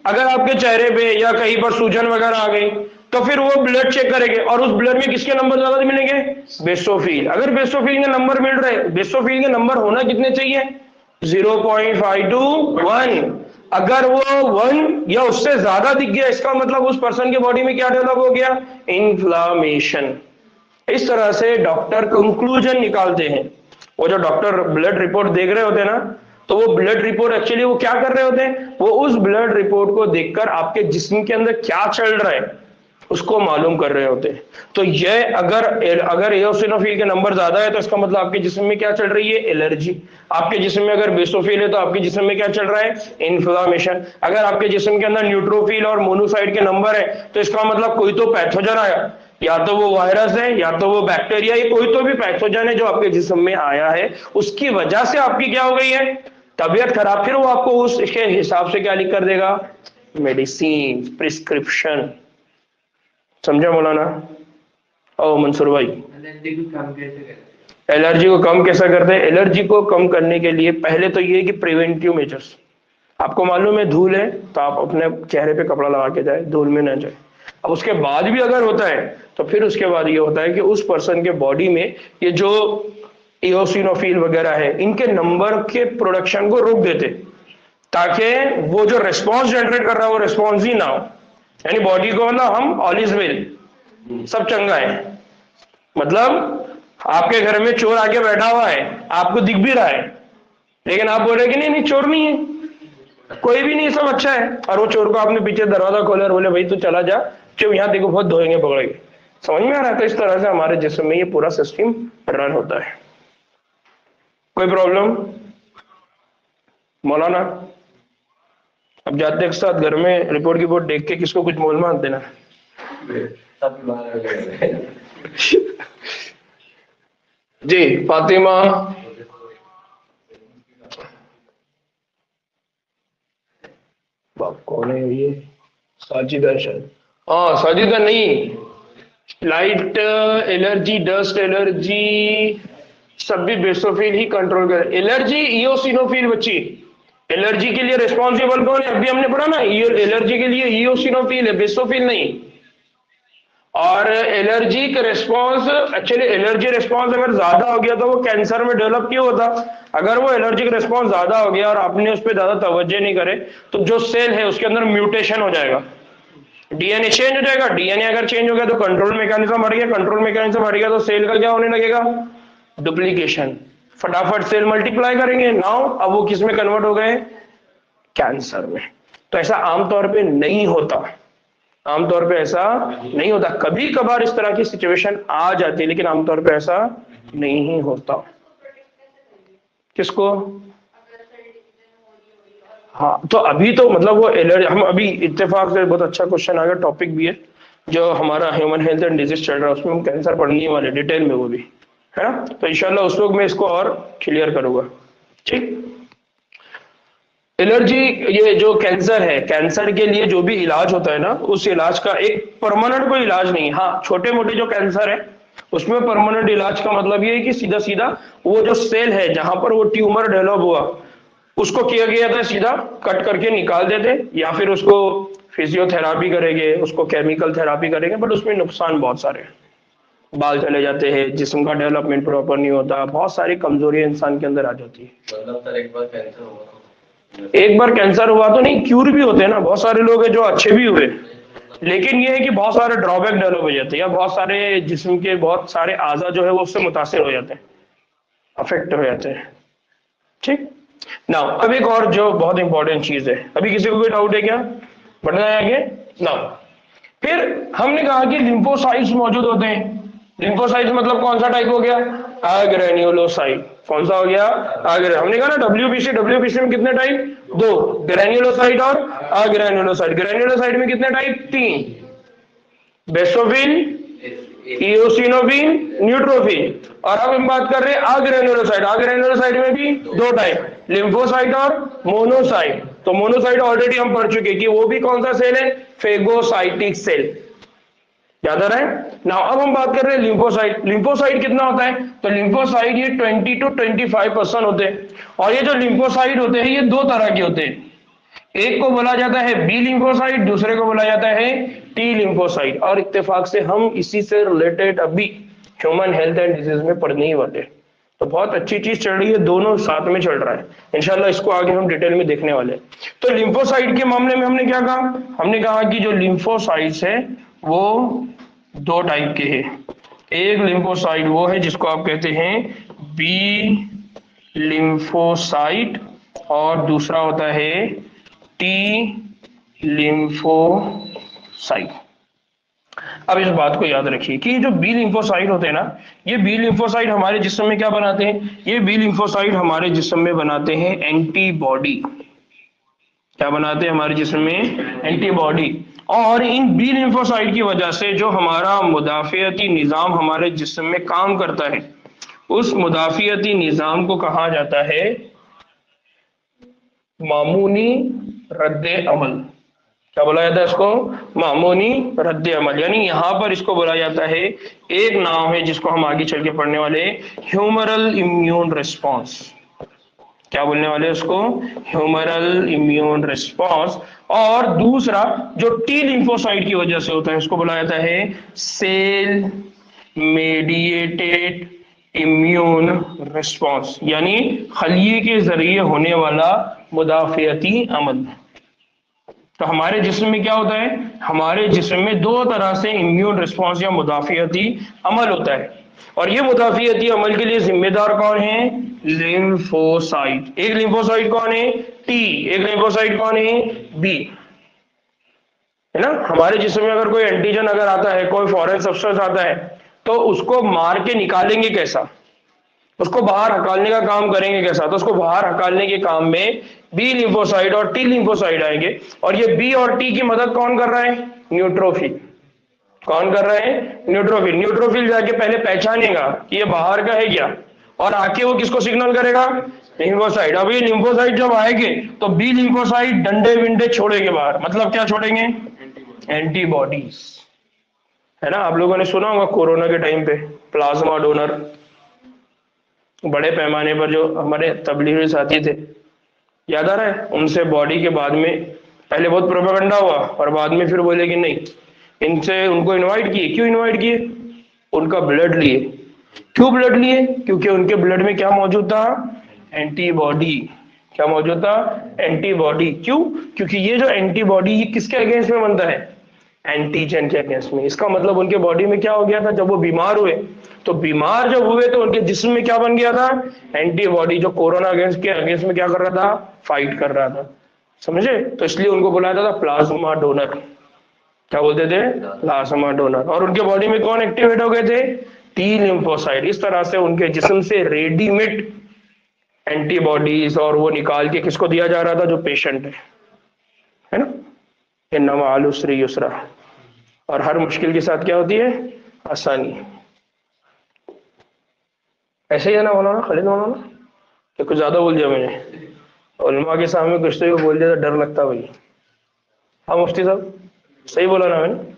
अगर आपके चेहरे पे या कहीं पर सूजन वगैरह आ गई तो फिर वो ब्लड चेक करेंगे और उस ब्लड में किसके नंबर ज्यादा मिलेंगे, बेसोफिल। अगर बेसोफिल के नंबर मिल रहे, बेसोफिल के नंबर होना कितने चाहिए, 0.5 to 1। अगर वो 1 या उससे ज्यादा दिख गया, इसका मतलब उस पर्सन के बॉडी में क्या डेवलप हो गया, इन्फ्लामेशन। इस तरह से डॉक्टर कंक्लूजन निकालते हैं। वो जो डॉक्टर ब्लड रिपोर्ट देख रहे होते हैं ना, तो वो ब्लड रिपोर्ट एक्चुअली वो क्या कर रहे होते हैं, वो उस ब्लड रिपोर्ट को देखकर आपके जिस्म के अंदर क्या चल रहा है उसको मालूम कर रहे होते हैं। तो ये अगर एओसिनोफिल के नंबर ज्यादा है तो इसका मतलब आपके जिस्म में क्या चल रही है, एलर्जी। आपके जिस्म में अगर बेसोफिल है तो आपके जिस्म में क्या चल रहा है, इन्फ्लामेशन। अगर आपके जिस्म के अंदर न्यूट्रोफिल और मोनोसाइट के नंबर है तो इसका मतलब कोई तो पैथोजन आया, या तो वो वायरस है या तो वो बैक्टीरिया, या कोई तो भी पैथोजन है जो आपके जिस्म में आया है, उसकी वजह से आपकी क्या हो गई है, तबीयत खराब। फिर वो आपको उसके हिसाब से क्या लिख कर देगा, मेडिसिन, प्रिस्क्रिप्शन। समझा मौलाना? ओ मंसूर भाई, एलर्जी को कम कैसे करते हैं? एलर्जी को कम करने के लिए पहले तो ये कि प्रिवेंटिव मेजर्स। आपको मालूम है धूल है तो आप अपने चेहरे पे कपड़ा लगा के जाए, धूल में ना जाए। अब उसके बाद भी अगर होता है तो फिर उसके बाद ये होता है कि उस पर्सन के बॉडी में ये जो इओसिनोफिल वगैरह है, इनके नंबर के प्रोडक्शन को रोक देते, ताकि वो जो रेस्पॉन्स जनरेट कर रहा है वो रेस्पॉन्स ही ना हो। यानी बॉडी को मतलब हम ऑल इज वेल, सब चंगा है। मतलब आपके घर में चोर आके बैठा हुआ है, आपको दिख भी रहा है, लेकिन आप बोल रहे कि नहीं नहीं चोर नहीं है, कोई भी नहीं, सब अच्छा है। और वो चोर को आपने पीछे दरवाजा खोला और बोले भाई तू चला जा, चुप यहाँ देखो बहुत धोएंगे पकड़ेंगे। समझ में आ रहा है? तो इस तरह से हमारे जिस्म में ये पूरा सिस्टम रन होता है। कोई प्रॉब्लम मौलाना? अब जाते के साथ घर में रिपोर्ट की बोर्ड देख के किसको कुछ मोल मार देना। जी फातिमा, बाप कौन है ये, साजिदा शायद। हाँ साजिदा नहीं, लाइट एलर्जी, डस्ट एलर्जी, सब भी बेसोफिल ही कंट्रोल कर। एलर्जी इओसिनोफिल बच्ची, एलर्जी के लिए रिस्पॉन्सिबल कौन है, अभी हमने पढ़ा ना, एलर्जी के लिए इओसिनोफिल है, बेसोफिल नहीं। और एलर्जी का रिस्पॉन्स, एक्चुअली एलर्जी रिस्पॉन्स अगर ज्यादा हो गया तो वो कैंसर में डेवलप क्यों होता, अगर वो एलर्जी का रिस्पॉन्स ज्यादा हो गया और आपने उस पर ज्यादा तवज्जो नहीं करे तो जो सेल है उसके अंदर म्यूटेशन हो जाएगा, डीएनए चेंज हो जाएगा। डीएनए अगर चेंज हो गया तो कंट्रोल मैकेनिज्म बढ़ गया, कंट्रोल मैकेनिज्म बढ़ गया तो सेल का क्या होने लगेगा, डुप्लीकेशन। फटाफट सेल मल्टीप्लाई करेंगे। नाउ अब वो किस में कन्वर्ट हो गए, कैंसर में। तो ऐसा आमतौर पे नहीं होता, आमतौर पे ऐसा नहीं होता। कभी कभार इस तरह की सिचुएशन आ जाती है लेकिन आमतौर पे ऐसा नहीं होता। किसको? हाँ तो अभी तो मतलब वो एलर्जी, हम अभी इत्तेफाक से बहुत अच्छा क्वेश्चन आ गया, टॉपिक भी है जो हमारा ह्यूमन हेल्थ एंड डिजीज चल रहा है, उसमें हम कैंसर पढ़ने वाले डिटेल में, वो भी है ना। तो इंशाल्लाह उस वक्त मैं इसको और क्लियर करूंगा। ठीक, एलर्जी, ये जो कैंसर है, कैंसर के लिए जो भी इलाज होता है ना, उस इलाज का एक परमानेंट कोई इलाज नहीं। हाँ छोटे मोटे जो कैंसर है उसमें परमानेंट इलाज का मतलब ये है कि सीधा सीधा वो जो सेल है जहां पर वो ट्यूमर डेवलप हुआ उसको किया गया था सीधा कट करके निकाल देते, या फिर उसको फिजियोथेरापी करेंगे, उसको केमिकल थेरापी करेंगे, बट उसमें नुकसान बहुत सारे हैं। बाल चले जाते हैं, जिस्म का डेवलपमेंट प्रॉपर नहीं होता, बहुत सारी कमजोरियां इंसान के अंदर आ जाती है। मतलब सर एक बार कैंसर हुआ, एक बार कैंसर हुआ तो नहीं, क्यूर भी होते हैं ना, बहुत सारे लोग हैं जो अच्छे भी हुए, लेकिन ये है कि बहुत सारे ड्रॉबैक डेवलप हो जाते हैं, या बहुत सारे जिस्म के बहुत सारे आज़ा जो है वो उससे मुतासिर हो जाते हैं, अफेक्ट हो जाते हैं। ठीक ना, अब एक और जो बहुत इंपॉर्टेंट चीज है, अभी किसी को कोई डाउट है क्या, बढ़ना है आगे ना। फिर हमने कहा कि लिम्फोसाइट्स मौजूद होते हैं। लिम्फोसाइट्स मतलब कौन सा टाइप हो गया, अग्रेन्युलोसाइट। कौन सा हो गया, हमने कहा ना डब्ल्यूबीसी, डब्ल्यूबीसी में कितने टाइप, 2, ग्रेन्युलोसाइट और अग्रेन्युलोसाइट। ग्रेन्युलोसाइट में कितने टाइप, 3, बेसोफिल, इओसिनोफिल, न्यूट्रोफिल। और अब हम बात कर रहे हैं अग्रेन्युलोसाइट। अग्रेन्युलोसाइट में भी 2 टाइप, लिम्फोसाइट और मोनोसाइट। तो मोनोसाइट ऑलरेडी हम पढ़ चुके कि वो भी कौन सा सेल है, फेगोसाइटिक सेल, याद आ रहा है ना। अब हम बात कर रहे हैं लिम्फोसाइट। लिम्फोसाइट कितना होता है, तो लिम्फोसाइट ये 20 to 25% होते हैं। और ये जो लिम्फोसाइट होते हैं ये 2 तरह के होते हैं, एक को बोला जाता है बी लिम्फोसाइट, दूसरे को बोला जाता है टी लिम्फोसाइट। और इत्तेफाक से हम इसी से रिलेटेड अभी ह्यूमन हेल्थ एंड डिजीज में पढ़ने ही वाले हैं। तो बहुत अच्छी चीज चल रही है, दोनों साथ में चल रहा है। इंशाल्लाह इसको आगे हम डिटेल में देखने वाले हैं। तो लिम्फोसाइट के मामले में हमने क्या कहा? हमने कहा कि जो लिम्फोसाइट्स है वो दो टाइप के हैं। एक लिम्फोसाइट वो है जिसको आप कहते हैं बी लिम्फोसाइट, और दूसरा होता है टी लिम्फोसाइट। अब इस बात को याद रखिए कि जो बी लिम्फोसाइट होते हैं ना, ये बी लिम्फोसाइट हमारे जिस्म में क्या बनाते हैं? ये बी लिम्फोसाइट हमारे जिस्म में बनाते हैं एंटीबॉडी। क्या बनाते हैं हमारे जिस्म में? एंटीबॉडी। और इन बी लिम्फोसाइट की वजह से जो हमारा मुदाफियती निजाम हमारे जिस्म में काम करता है, उस मुदाफियती निजाम को कहा जाता है मामूनी रद्दे अमल। क्या बोला जाता है इसको? मामूनी रद्द अमल। यानी यहां पर इसको बोला जाता है, एक नाम है जिसको हम आगे चल के पढ़ने वाले, ह्यूमरल इम्यून रिस्पॉन्स। क्या बोलने वाले उसको? Humoral immune response. और दूसरा जो टी लिम्फोसाइट की वजह से होता है, उसको बोला जाता है सेल मेडिएटेड इम्यून रिस्पॉन्स, यानी खलिए के जरिए होने वाला मुदाफियती अमल। तो हमारे जिस्म में क्या होता है? हमारे जिस्म में दो तरह से इम्यून रिस्पॉन्स या मुदाफियती अमल होता है। और ये मुदाफियती अमल के लिए जिम्मेदार कौन है? लिम्फोसाइट। एक लिम्फोसाइट कौन है? टी। एक लिम्फोसाइट कौन है? बी। है ना? हमारे जिस्म में अगर कोई एंटीजन अगर आता है, कोई फॉरेन सब्सटेंस आता है, तो उसको मार के निकालेंगे कैसा? उसको बाहर हकालने का काम करेंगे कैसा? तो उसको बाहर हकालने के काम में बी लिम्फोसाइट और टी लिम्फोसाइट आएंगे। और ये बी और टी की मदद कौन कर रहा है? न्यूट्रोफिल। कौन कर रहा है? न्यूट्रोफिल। न्यूट्रोफिल जाके पहले पहचानेगा कि ये बाहर का है क्या, और आके वो किसको सिग्नल करेगा? लिम्फोसाइट। अब ये लिम्फोसाइट जब आएंगे तो बी लिम्फोसाइट डंडे विंडे छोड़ेंगे बाहर। मतलब क्या छोड़ेंगे? एंटीबॉडीज। है ना? आप लोगों ने सुना होगा कोरोना के टाइम पे प्लाज्मा डोनर, बड़े पैमाने पर जो हमारे तबलीगी साथी थे, याद आ रहा है? उनसे बॉडी के बाद में पहले बहुत प्रोपेगेंडा हुआ, और बाद में फिर बोले कि नहीं, इनसे उनको इनवाइट किए। क्यों इनवाइट किए? उनका ब्लड लिए। क्यों ब्लड लिए? क्योंकि उनके ब्लड में क्या मौजूद था? एंटीबॉडी। क्या मौजूद था? एंटीबॉडी। क्यों? क्योंकि ये जो एंटीबॉडी ये किसके अगेंस्ट में बनता है? एंटीजन के अगेंस्ट में। इसका मतलब उनके बॉडी में क्या हो गया था? जब वो बीमार हुए, तो बीमार जब हुए तो उनके जिस्म में क्या बन गया था? एंटीबॉडी, जो कोरोना अगेंस्ट के अगेंस्ट में क्या कर रहा था? फाइट कर रहा था। समझे? तो इसलिए उनको बुलाया जाता था प्लाज्मा डोनर। क्या बोलते थे? Plasma donor. और उनके बॉडी में कौन एक्टिवेट हो गए थे? T lymphocyte. इस तरह से उनके जिस्म से रेडीमेड एंटीबॉडीज और वो निकाल के किसको दिया जा रहा था? जो पेशेंट है ना? इन्नमा अल उसरि युसरा। और हर मुश्किल के साथ क्या होती है? आसानी। ऐसे ही है ना मौलाना खालिद मौलाना? कि कुछ ज्यादा बोल दिया मैंने? उलमा के सामने कुछ तो बोल दिया तो डर लगता भाई। हाँ मुफ्ती साहब, सही बोला ना मैंने?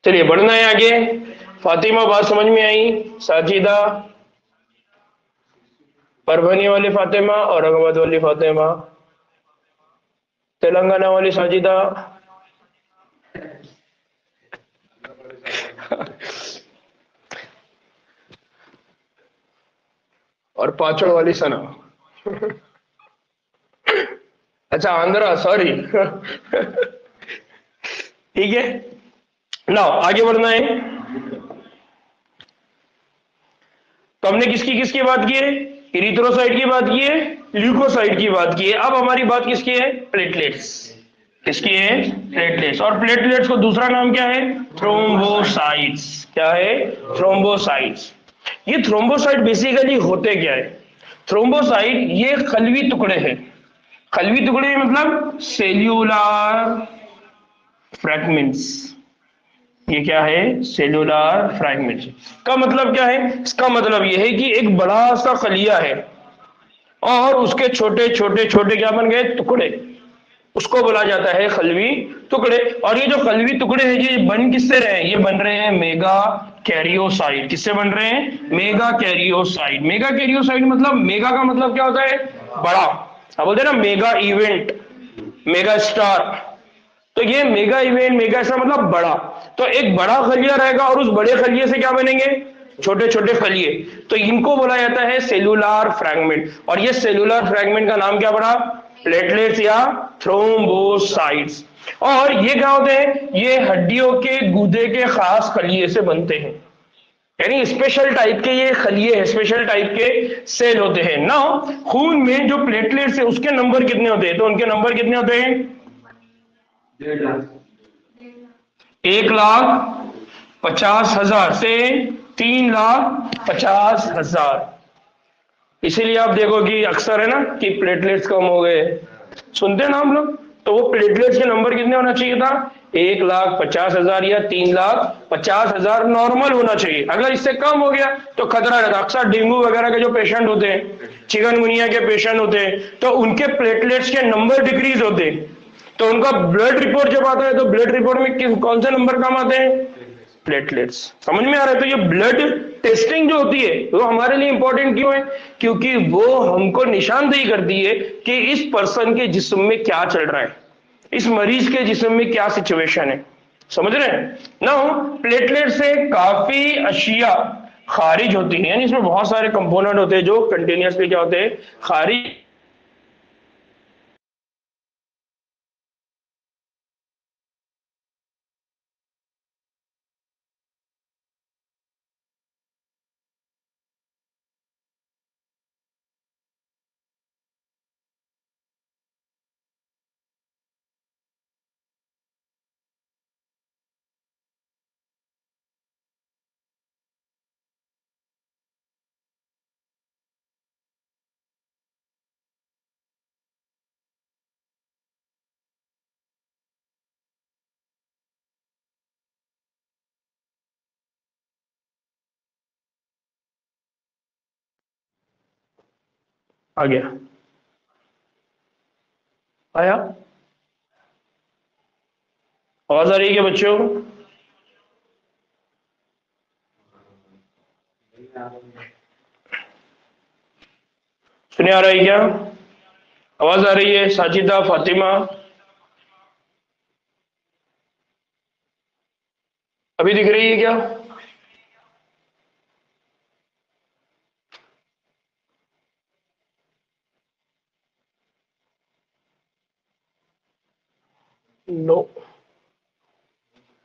चलिए बढ़ना है आगे। फातिमा बात समझ में आई? साजिदा, परभनी वाली फातिमा, औरंगाबाद वाली फातिमा, तेलंगाना वाली साजिदा, और पाचड़ वाली सना। अच्छा आंध्रा, सॉरी। ठीक है ना, आगे बढ़ना है। तो हमने किसकी किसकी बात की है? इरिथ्रोसाइट की बात की है, ल्यूकोसाइट की बात की है। अब हमारी बात किसकी है? प्लेटलेट्स। किसकी है? प्लेटलेट्स। और प्लेटलेट्स को दूसरा नाम क्या है? थ्रोम्बोसाइट्स। क्या है? थ्रोम्बोसाइट्स। ये थ्रोम्बोसाइट बेसिकली होते क्या है? थ्रोम्बोसाइट ये खलवी टुकड़े हैं। खलवी टुकड़े मतलब सेल्यूलर फ्रैगमेंट्स। ये क्या है? Cellular fragments. का मतलब क्या है? इसका मतलब यह है कि एक बड़ा सा खलिया है और उसके छोटे छोटे छोटे क्या बन गए? टुकड़े। उसको बोला जाता है खलवी टुकड़े। और ये जो खलवी टुकड़े हैं ये बन किससे रहे हैं? ये बन रहे हैं मेगा कैरियोसाइट। किससे बन रहे हैं? Mega karyocyte. मेगा कैरियोसाइट मतलब, मेगा का मतलब क्या होता है? बड़ा। अब बोलते हैं ना मेगा इवेंट, मेगा स्टार। तो ये मेगा इवेंट, मेगा स्टार मतलब बड़ा। तो एक बड़ा खलिया रहेगा और उस बड़े खलिए से क्या बनेंगे? छोटे छोटे खलिए। तो इनको बोला जाता है सेलुलर फ्रैगमेंट। और ये सेलुलर फ्रैगमेंट का नाम क्या पड़ा? प्लेटलेट्स या थ्रोम्बोसाइट्स। और ये क्या होते हैं? ये हड्डियों के गूदे के खास खलिए से बनते हैं, यानी स्पेशल टाइप के ये खलिए हैं, स्पेशल टाइप के सेल होते हैं ना। खून में जो प्लेटलेट्स है उसके नंबर कितने होते हैं? तो उनके नंबर कितने होते हैं? 1,50,000 से 3,50,000। इसीलिए आप देखो कि अक्सर है ना कि प्लेटलेट्स कम हो गए, सुनते हैं ना हम लोग। तो वो प्लेटलेट्स के नंबर कितने होना चाहिए था? 1,50,000 या 3,50,000 नॉर्मल होना चाहिए। अगर इससे कम हो गया तो खतरा रहता। अक्सर डेंगू वगैरह के जो पेशेंट होते हैं, चिकनगुनिया के पेशेंट होते हैं, तो उनके प्लेटलेट्स के नंबर डिक्रीज होते हैं। तो उनका ब्लड रिपोर्ट जब आता है तो ब्लड रिपोर्ट में कौन से नंबर कम आते हैं? प्लेटलेट्स। समझ में आ रहा है? तो ये ब्लड टेस्टिंग जो होती है वो हमारे लिए इंपॉर्टेंट क्यों है? क्योंकि वो हमको निशानदेही करती है कि इस पर्सन के जिस्म में क्या चल रहा है, इस मरीज के जिस्म में क्या सिचुएशन है। समझ रहे हैं ना? प्लेटलेट से काफी अशिया खारिज होती है, यानी इसमें बहुत सारे कंपोनेंट होते हैं जो कंटिन्यूसली क्या होते हैं? खारिज। आ गया, आया? आवाज आ रही है क्या बच्चों? सुने आ रहा है क्या? आवाज आ रही है? साजिदा, फातिमा, अभी दिख रही है क्या? नो।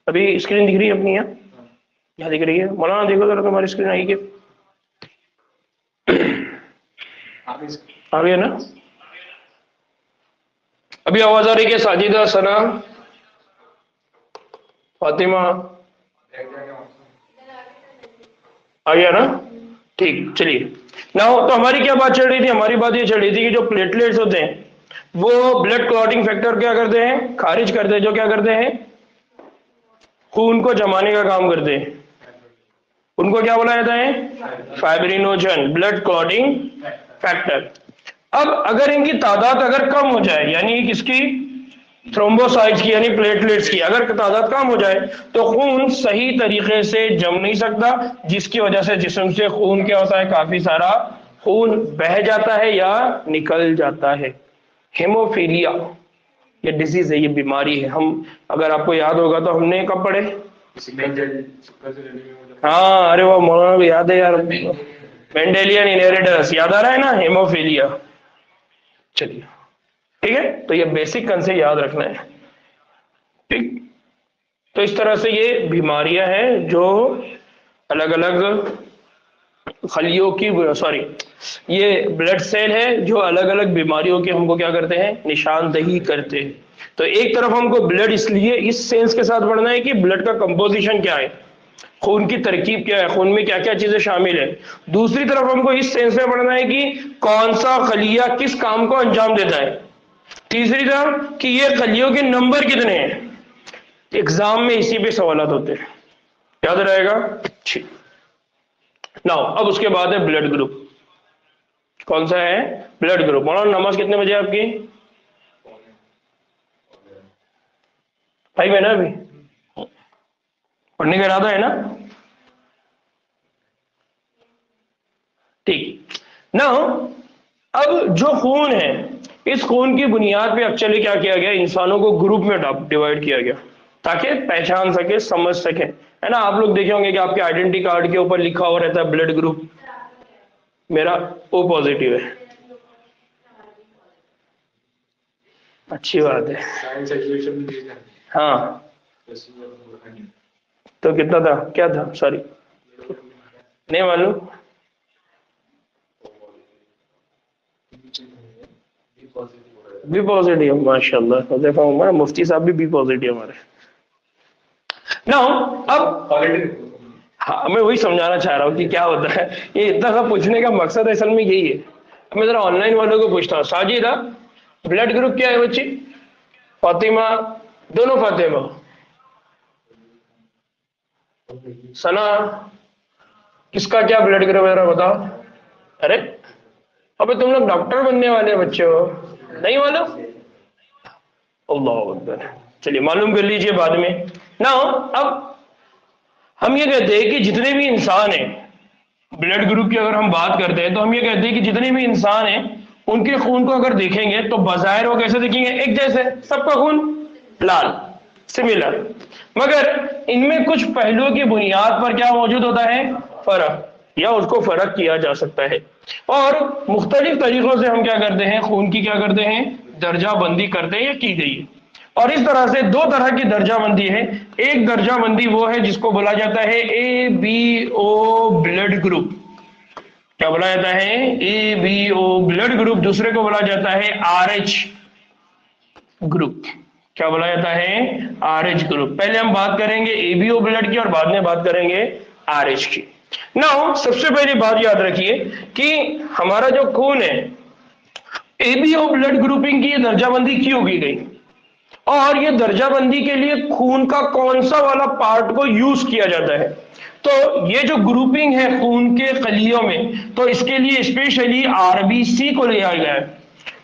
अभी स्क्रीन दिख रही है अपनी? यहाँ दिख रही है? मौलाना देखो जरा तुम्हारी स्क्रीन आई क्या? आ गया ना? अभी आवाज आ रही है क्या? साजिदा, सना, फातिमा, आ गया ना? ठीक, चलिए। ना तो हमारी क्या बात चल रही थी? हमारी बात ये चल रही थी कि जो प्लेटलेट्स होते हैं वो ब्लड क्लॉटिंग फैक्टर क्या करते हैं? खारिज करते हैं। जो क्या करते हैं? खून को जमाने का काम करते हैं। उनको क्या बोला जाता है? Fibrinogen, blood clotting factor. अब अगर इनकी तादाद अगर कम हो जाए, यानी किसकी? थ्रोम्बोसाइट्स की, यानी प्लेटलेट्स की अगर तादाद कम हो जाए तो खून सही तरीके से जम नहीं सकता, जिसकी वजह से जिस्म से खून क्या होता है? काफी सारा खून बह जाता है या निकल जाता है। हेमोफीलिया ये डिजीज है, ये बीमारी है। हम, अगर आपको याद होगा तो हमने कब पढ़े? हाँ, अरे वो मौलाना को याद है यार, मेंडेलियन इनहेरिटेंस याद आ रहा है ना, हेमोफीलिया। चलिए, ठीक है, तो ये बेसिक कंसेप्ट याद रखना है। ठीक, तो इस तरह से ये बीमारियां हैं जो अलग अलग खलियों की, सॉरी, ये ब्लड सेल है जो अलग अलग बीमारियों की हमको क्या करते हैं? निशानदेही करते हैं। तो एक तरफ हमको ब्लड इसलिए इस सेंस के साथ पढ़ना है कि ब्लड का कंपोजिशन क्या है, खून की तरकीब क्या है, खून में क्या क्या चीजें शामिल है। दूसरी तरफ हमको इस सेंस में पढ़ना है कि कौन सा खलिया किस काम को अंजाम देता है। तीसरी तरफ कि ये खलियों के नंबर कितने हैं। एग्जाम में इसी पे सवाल होते हैं, याद रहेगा? ठीक। नाउ अब उसके बाद है ब्लड ग्रुप। कौन सा है? Blood group. मौलाना नमाज कितने बजे आपकी? 5 है ना? अभी पढ़ने का इरादा है ना? ठीक ना। अब जो खून है, इस खून की बुनियाद पे एक्चुअली क्या किया गया, इंसानों को ग्रुप में डिवाइड किया गया ताकि पहचान सके, समझ सके, है ना। आप लोग देखे होंगे कि आपके आइडेंटिटी कार्ड के ऊपर लिखा हुआ रहता है ब्लड ग्रुप, मेरा ओ पॉजिटिव है। अच्छी बात है। हाँ, तो कितना था, क्या था, सॉरी नहीं मालूम। बी पॉजिटिव, माशाल्लाह, देखा हूँ मुफ्ती साहब भी बी पॉजिटिव हमारे। नाउ अब हाँ, मैं वही समझाना चाह रहा हूँ कि क्या होता है, ये इतना सा पूछने का मकसद असल में यही है। अब मैं जरा ऑनलाइन वालों को पूछता हूँ, साजिदा ब्लड ग्रुप क्या है बच्ची? फातिमा, दोनों फातिमा, सना, किसका क्या ब्लड ग्रुप है बताओ? अरे अबे तुम लोग डॉक्टर बनने वाले बच्चे हो, नहीं मालूम? अल्लाह अकबर, चलिए मालूम कर लीजिए बाद में ना। अब हम ये कहते हैं कि जितने भी इंसान हैं, ब्लड ग्रुप की अगर हम बात करते हैं तो हम ये कहते हैं कि जितने भी इंसान हैं उनके खून को अगर देखेंगे तो बाज़ाहिर वो कैसे दिखेंगे, एक जैसे, सबका खून लाल, सिमिलर, मगर इनमें कुछ पहलुओं की बुनियाद पर क्या मौजूद होता है, फर्क, या उसको फर्क किया जा सकता है। और मुख्तलिफ तरीकों से हम क्या करते हैं, खून की क्या करते हैं, दर्जा बंदी करते हैं या की गई है। और इस तरह से दो तरह की दर्जाबंदी है। एक दर्जाबंदी वो है जिसको बोला जाता है A B O blood group, क्या बोला जाता है, A B O blood group. दूसरे को बोला जाता है आर एच ग्रुप, क्या बोला जाता है, आर एच ग्रुप। पहले हम बात करेंगे एबीओ ब्लड की और बाद में बात करेंगे आर एच की। नाउ सबसे पहली बात याद रखिए कि हमारा जो खून है, एबीओ ब्लड ग्रुपिंग की दर्जाबंदी क्यों की गई, और ये दर्जाबंदी के लिए खून का कौन सा वाला पार्ट को यूज किया जाता है। तो ये जो ग्रुपिंग है खून के खलियों में, तो इसके लिए स्पेशली आरबीसी को लिया गया है।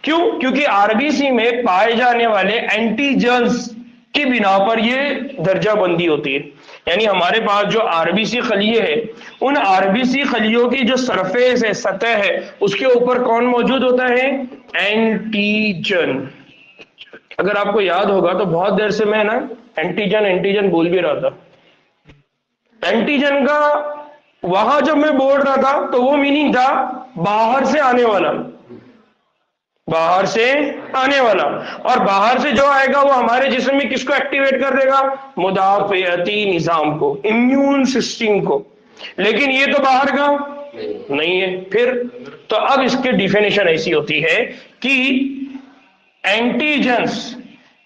क्यों? क्योंकि आरबीसी में पाए जाने वाले एंटीजन्स की बिना पर ये दर्जाबंदी होती है। यानी हमारे पास जो आरबीसी खलिये है, उन आरबीसी खलियों की जो सरफेस है, सतह है, उसके ऊपर कौन मौजूद होता है, एंटीजन। अगर आपको याद होगा तो बहुत देर से मैं ना एंटीजन एंटीजन बोल भी रहा था। एंटीजन का वहां जब मैं बोल रहा था तो वो मीनिंग था बाहर से आने वाला, बाहर से आने वाला। और बाहर से जो आएगा वो हमारे जिस्म में किसको एक्टिवेट कर देगा, मुदाफियती निजाम को, इम्यून सिस्टम को। लेकिन ये तो बाहर का नहीं है। फिर तो अब इसकी डिफिनेशन ऐसी होती है कि एंटीजेंस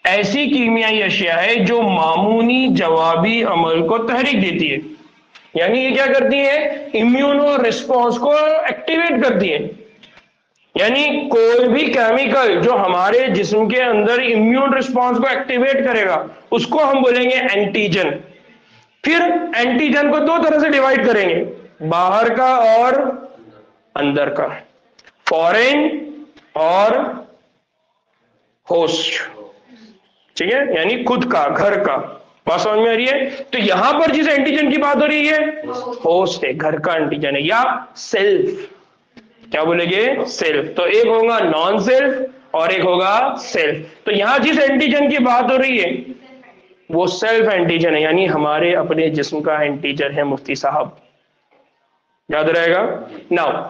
ऐसी कीमियाई अशिया है जो मामूनी जवाबी अमल को तहरीक देती है। यानी ये क्या करती है, इम्यूनो रिस्पॉन्स को एक्टिवेट करती है। यानी कोई भी केमिकल जो हमारे जिस्म के अंदर इम्यून रिस्पॉन्स को एक्टिवेट करेगा उसको हम बोलेंगे एंटीजन। फिर एंटीजन को दो तरह से डिवाइड करेंगे, बाहर का और अंदर का, फॉरेन और होस्ट, ठीक है, यानी खुद का, घर का। बात समझ में आ रही है? तो यहां पर जिस एंटीजन की बात हो रही है होस्ट है, घर का एंटीजन है, या सेल्फ, क्या बोलेंगे, सेल्फ। तो एक होगा नॉन सेल्फ और एक होगा सेल्फ। तो यहां जिस एंटीजन की बात हो रही है वो सेल्फ एंटीजन है, यानी हमारे अपने जिस्म का एंटीजन है मुफ्ती साहब, याद रहेगा। नाउ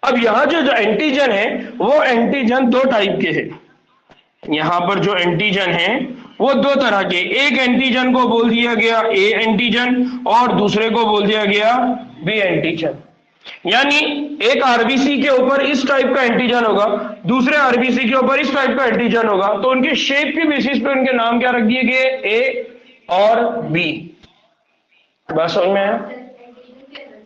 अब यहां जो एंटीजन है वो एंटीजन दो टाइप के हैं। यहां पर जो एंटीजन है वो दो तरह के, एक एंटीजन को बोल दिया गया ए एंटीजन और दूसरे को बोल दिया गया बी एंटीजन। यानी एक आरबीसी के ऊपर इस टाइप का एंटीजन होगा, दूसरे आरबीसी के ऊपर इस टाइप का एंटीजन होगा, तो उनके शेप के बेसिस पे उनके नाम क्या रख दिए गए, ए और बी। बात समझ में आया?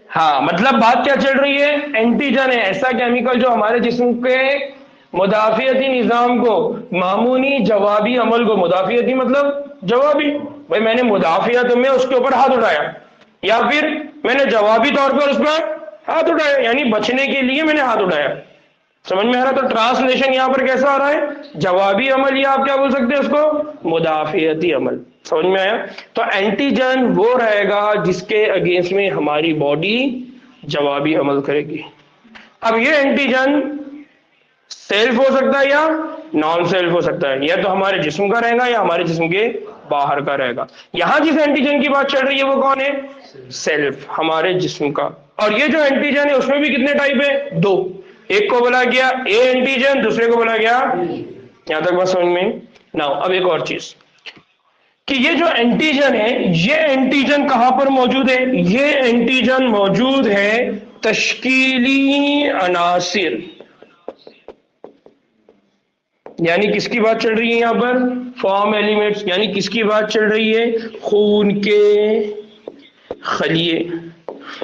हाँ, मतलब बात क्या चल रही है, एंटीजन है ऐसा केमिकल जो हमारे जिस्म के मुदाफियती निजाम को, मामूनी जवाबी अमल को, मुदाफियती मतलब जवाबी, भाई मैंने मुदाफियत में उसके ऊपर हाथ उठाया या फिर मैंने जवाबी तौर पर उस पर हाथ उठाया, यानी बचने के लिए मैंने हाथ उठाया। समझ में आ रहा? तो ट्रांसलेशन यहां पर कैसा आ रहा है, जवाबी अमल, या आप क्या बोल सकते हैं उसको, मुदाफियती अमल। समझ में आया? तो एंटीजन वो रहेगा जिसके अगेंस्ट में हमारी बॉडी जवाबी अमल करेगी। अब ये एंटीजन सेल्फ हो सकता है या नॉन सेल्फ हो सकता है, या तो हमारे जिस्म का रहेगा या हमारे जिस्म के बाहर का रहेगा। यहां जिस एंटीजन की बात चल रही है वो कौन है? सेल्फ, हमारे जिस्म का। और ये जो एंटीजन है उसमें भी कितने टाइप है? दो। एक को बोला गया ए एंटीजन, दूसरे को बोला गया, यहां तक बात समझ में? नाउ अब एक और चीज कि ये जो एंटीजन है, ये एंटीजन कहां पर मौजूद है? ये एंटीजन मौजूद है तश्कीली अनासिर, यानी किसकी बात चल रही है यहां पर? Form elements. यानी किसकी बात चल रही है? खून के खलिए।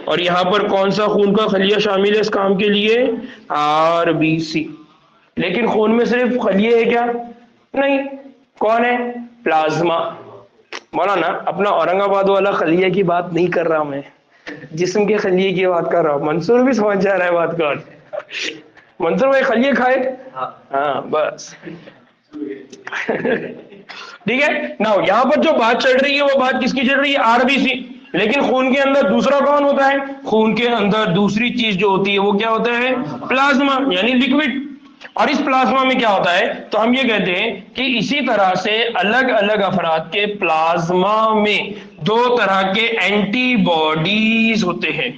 और यहां पर कौन सा खून का खलिया शामिल है इस काम के लिए? आरबीसी। लेकिन खून में सिर्फ खलिए है क्या? नहीं। कौन है? प्लाज्मा। मौलाना अपना औरंगाबाद वाला खलिए की बात नहीं कर रहा मैं, जिस्म के खलिए की बात कर रहा हूं। मंसूर भी समझ जा रहा है बात का। मंसूर भाई खलिए खाए? हाँ बस ठीक है ना। यहां पर जो बात चल रही है वो बात किसकी चल रही है? आरबीसी। लेकिन खून के अंदर दूसरा कौन होता है? खून के अंदर दूसरी चीज जो होती है वो क्या होता है? प्लाज्मा, यानी लिक्विड। और इस प्लाज्मा में क्या होता है? तो हम ये कहते हैं कि इसी तरह से अलग अलग अफराद के प्लाज्मा में दो तरह के एंटीबॉडीज होते हैं।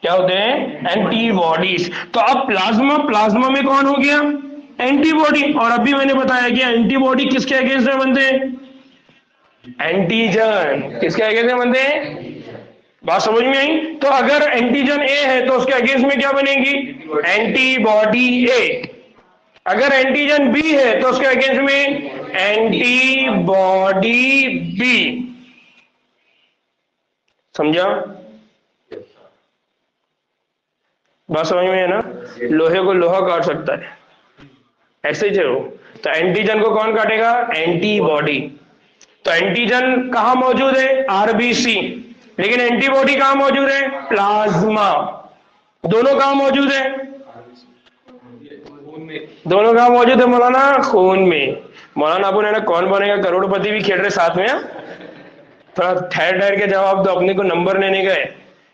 क्या होते हैं? एंटीबॉडीज। तो अब प्लाज्मा में कौन हो गया? एंटीबॉडी। और अभी मैंने बताया कि एंटीबॉडी किसके अगेंस्ट में बनते हैं? एंटीजन। किसके अगेंस्ट में बनते हैं? बात समझ में आई? तो अगर एंटीजन ए है तो उसके अगेंस्ट में क्या बनेगी? एंटीबॉडी ए। अगर एंटीजन बी है तो उसके अगेंस्ट में एंटीबॉडी बी। समझा? बात समझ में है ना? लोहे को लोहा काट सकता है, ऐसे ही हो। तो एंटीजन को कौन काटेगा? एंटीबॉडी। तो एंटीजन कहां मौजूद है? आरबीसी। लेकिन एंटीबॉडी कहां मौजूद है? प्लाज्मा। दोनों कहां मौजूद है? दोनों कहां मौजूद है मौलाना? खून में। मौलाना आपको ना कौन बनेगा करोड़पति भी खेल रहे साथ में। थोड़ा ठहर ठहर के जवाब दो, अपने को नंबर लेने गए।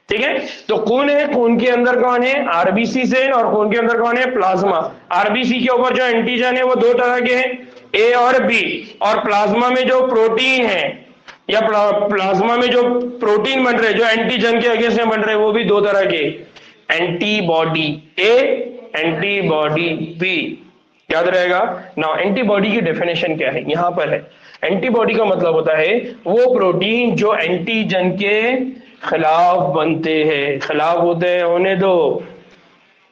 ठीक है, तो खून है, खून के अंदर कौन है? आरबीसी से। और खून के अंदर कौन है? प्लाज्मा। आरबीसी के ऊपर जो एंटीजन है वो दो तरह के हैं, ए और बी। और प्लाज्मा में जो प्रोटीन है या प्लाज्मा में जो प्रोटीन बन रहे, जो एंटीजन के अगेंस्ट में बन रहे, वो भी दो तरह के, एंटीबॉडी ए, एंटीबॉडी बी। याद रहेगा ना। एंटीबॉडी की डेफिनेशन क्या है? यहां पर है। एंटीबॉडी का मतलब होता है वो प्रोटीन जो एंटीजन के खिलाफ बनते हैं। खिलाफ होते हैं, होने दो।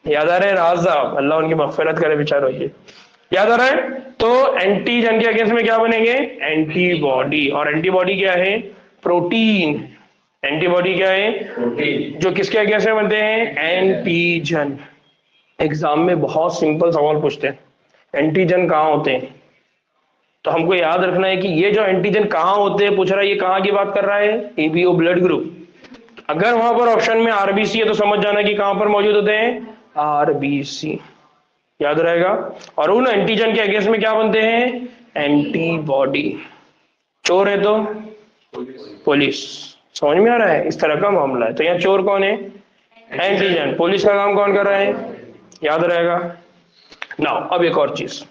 याद आ रहे? राज साहब, अल्लाह उनकी मगफिरत करे बेचारों। ये याद आ रहा है? तो एंटीजन के अगेंस्ट में क्या बनेंगे? एंटीबॉडी। और एंटीबॉडी क्या है? प्रोटीन। एंटीबॉडी क्या है? प्रोटीन। जो किसके अगेंस्ट में बनते हैं? एंटीजन। एग्जाम में बहुत सिंपल सवाल पूछते हैं, एंटीजन कहाँ होते हैं? तो हमको याद रखना है कि ये जो एंटीजन कहाँ होते हैं पूछ रहा है, ये कहाँ की बात कर रहा है? ABO blood group. अगर वहां पर ऑप्शन में आरबीसी है तो समझ जाना कि कहां पर मौजूद होते हैं? आरबीसी। याद रहेगा। और उन एंटीजन के अगेंस्ट में क्या बनते हैं? एंटीबॉडी। चोर है तो पुलिस। समझ में आ रहा है? इस तरह का मामला है। तो यहाँ चोर कौन है? एंटीजन। पुलिस का काम कौन कर रहा है? याद रहेगा। नाउ अब एक और चीज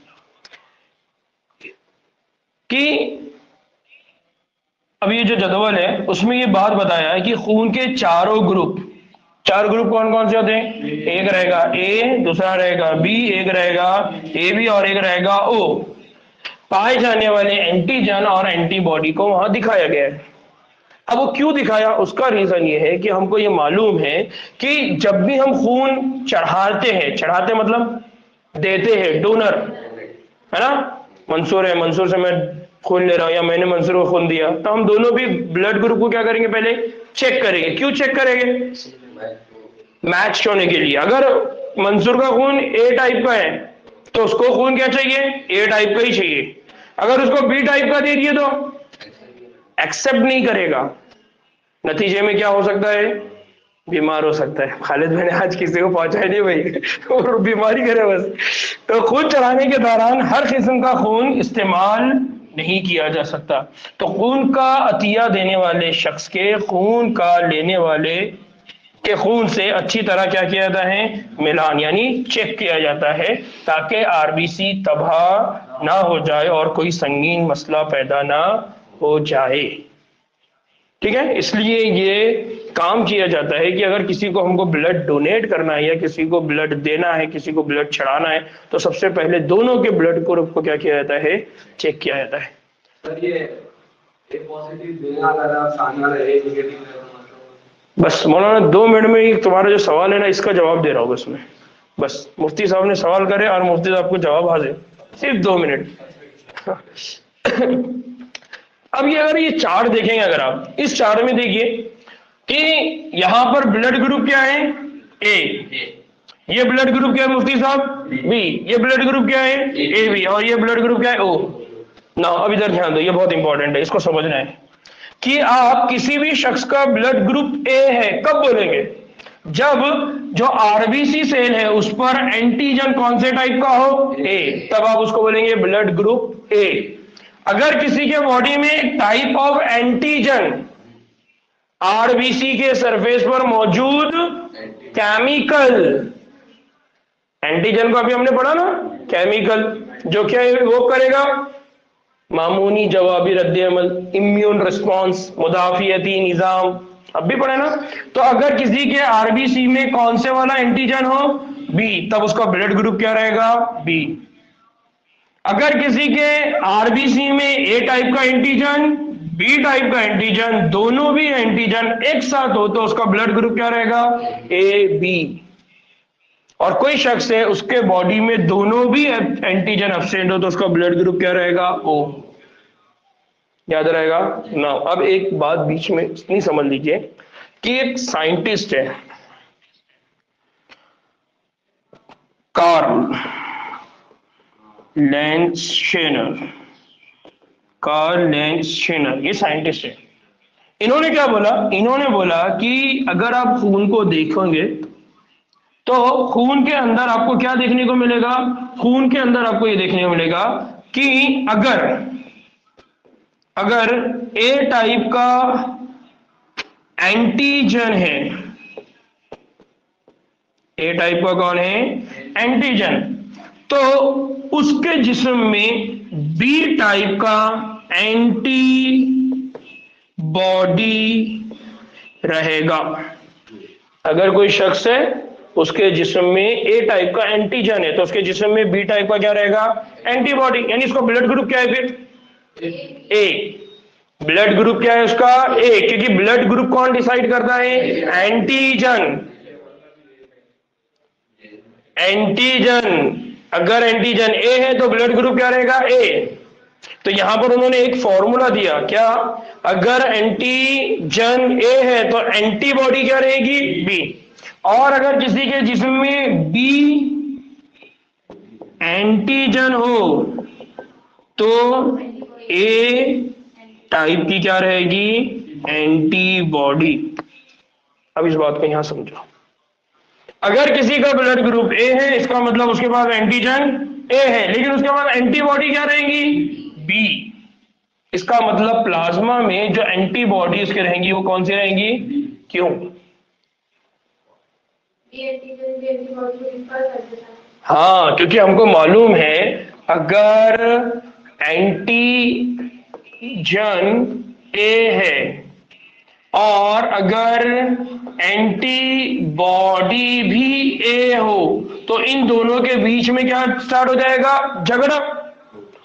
कि अब ये जो जदवल है उसमें ये बात बताया है कि खून के चारों ग्रुप, चार ग्रुप कौन कौन से होते हैं? एक रहेगा ए, दूसरा रहेगा बी, एक रहेगा ए बी और एक रहेगा ओ। पाए जाने वाले एंटीजन और एंटीबॉडी को वहां दिखाया गया है। अब वो क्यों दिखाया? उसका रीजन ये है कि हमको ये मालूम है कि जब भी हम खून चढ़ाते हैं, चढ़ाते मतलब देते हैं, डोनर है ना। मंसूर है, मंसूर से मैं खून ले रहा हूं या मैंने मंसूर को खून दिया, तो हम दोनों भी ब्लड ग्रुप को क्या करेंगे? पहले चेक करेंगे। क्यों चेक करेंगे? मैच होने के लिए। अगर मंसूर का खून ए टाइप का है तो उसको खून क्या चाहिए? ए टाइप का ही चाहिए। अगर उसको बी टाइप का दे दिए तो एक्सेप्ट नहीं करेगा। नतीजे में क्या हो सकता है? बीमार हो सकता है। खालिद मैंने आज किसी को पहुंचाया नहीं भाई और बीमारी करे बस। तो खून चढ़ाने के दौरान हर किस्म का खून इस्तेमाल नहीं किया जा सकता। तो खून का अतिया देने वाले शख्स के खून का लेने वाले के खून से अच्छी तरह क्या किया जाता है, मिलान यानी चेक किया जाता है, ताकि आरबीसी तबाह ना हो जाए और कोई संगीन मसला पैदा ना हो जाए। ठीक है, इसलिए ये काम किया जाता है कि अगर किसी को हमको ब्लड डोनेट करना है या किसी को ब्लड देना है, किसी को ब्लड चढ़ाना है, तो सबसे पहले दोनों के ब्लड ग्रुप को क्या किया जाता है, चेक किया जाता है। सर ये एक पॉजिटिव देना अगर आप सामने रहे नेगेटिव है तो मतलब बस मौलाना 2 मिनट में ही तुम्हारा जो सवाल है ना इसका जवाब दे रहा हूँ बस मैं। बस मुफ्ती साहब ने सवाल करे और मुफ्ती साहब को जवाब हाजिर, सिर्फ 2 मिनट। अब ये अगर ये चार्ट देखेंगे, अगर आप इस चार्ट में देखिए कि यहां पर ब्लड ग्रुप क्या है, ए। ये ब्लड ग्रुप क्या है मुफ्ती साहब, बी। ये ब्लड ग्रुप क्या है, ए बी। और ये ब्लड ग्रुप क्या है, ओ। ना अब इधर ध्यान दो, ये बहुत इंपॉर्टेंट है, इसको समझना है कि आप किसी भी शख्स का ब्लड ग्रुप ए है कब बोलेंगे, जब जो आरबीसी सेल है उस पर एंटीजन कौन से टाइप का हो, ए, तब आप उसको बोलेंगे ब्लड ग्रुप ए। अगर किसी के बॉडी में टाइप ऑफ एंटीजन आरबीसी के सरफेस पर मौजूद केमिकल, एंटीजन को अभी हमने पढ़ा ना, केमिकल जो क्या वो करेगा, मामूनी जवाबी रद्द-ए-अमल, इम्यून रिस्पॉन्स, मुदाफियती निजाम, अब भी पढ़े ना। तो अगर किसी के आरबीसी में कौन से वाला एंटीजन हो, बी, तब उसका ब्लड ग्रुप क्या रहेगा, बी। अगर किसी के आरबीसी में ए टाइप का एंटीजन, बी टाइप का एंटीजन, दोनों भी एंटीजन एक साथ हो तो उसका ब्लड ग्रुप क्या रहेगा, ए बी। और कोई शख्स है उसके बॉडी में दोनों भी एंटीजन एब्सेंट हो तो उसका ब्लड ग्रुप क्या रहेगा, ओ। याद रहेगा ना। अब एक बात बीच में इतनी समझ लीजिए कि एक साइंटिस्ट है कार्ल लैंडशेनर, ये साइंटिस्ट है। इन्होंने क्या बोला, इन्होंने बोला कि अगर आप खून को देखोगे तो खून के अंदर आपको क्या देखने को मिलेगा, खून के अंदर आपको ये देखने को मिलेगा कि अगर ए टाइप का एंटीजन है, ए टाइप का कौन है, एंटीजन, तो उसके जिस्म में बी टाइप का एंटीबॉडी रहेगा। अगर कोई शख्स है उसके जिस्म में ए टाइप का एंटीजन है तो उसके जिस्म में बी टाइप का क्या रहेगा, एंटीबॉडी, यानी इसका ब्लड ग्रुप क्या है फिर, ए। ब्लड ग्रुप क्या है उसका, ए, क्योंकि ब्लड ग्रुप कौन डिसाइड करता है, एंटीजन। एंटीजन, अगर एंटीजन ए है तो ब्लड ग्रुप क्या रहेगा, ए। तो यहां पर उन्होंने एक फॉर्मूला दिया, क्या, अगर एंटीजन ए है तो एंटीबॉडी क्या रहेगी, बी। और अगर किसी के जिस्म में बी एंटीजन हो तो ए टाइप की क्या रहेगी, एंटीबॉडी। अब इस बात को यहां समझो, अगर किसी का ब्लड ग्रुप ए है इसका मतलब उसके पास एंटीजन ए है, लेकिन उसके पास एंटीबॉडी क्या रहेंगी, बी। इसका मतलब प्लाज्मा में जो एंटीबॉडी उसके रहेंगी वो कौन सी रहेंगी, क्यों, हाँ, क्योंकि हमको मालूम है अगर एंटीजन ए है और अगर एंटीबॉडी भी ए हो तो इन दोनों के बीच में क्या स्टार्ट हो जाएगा, झगड़ा।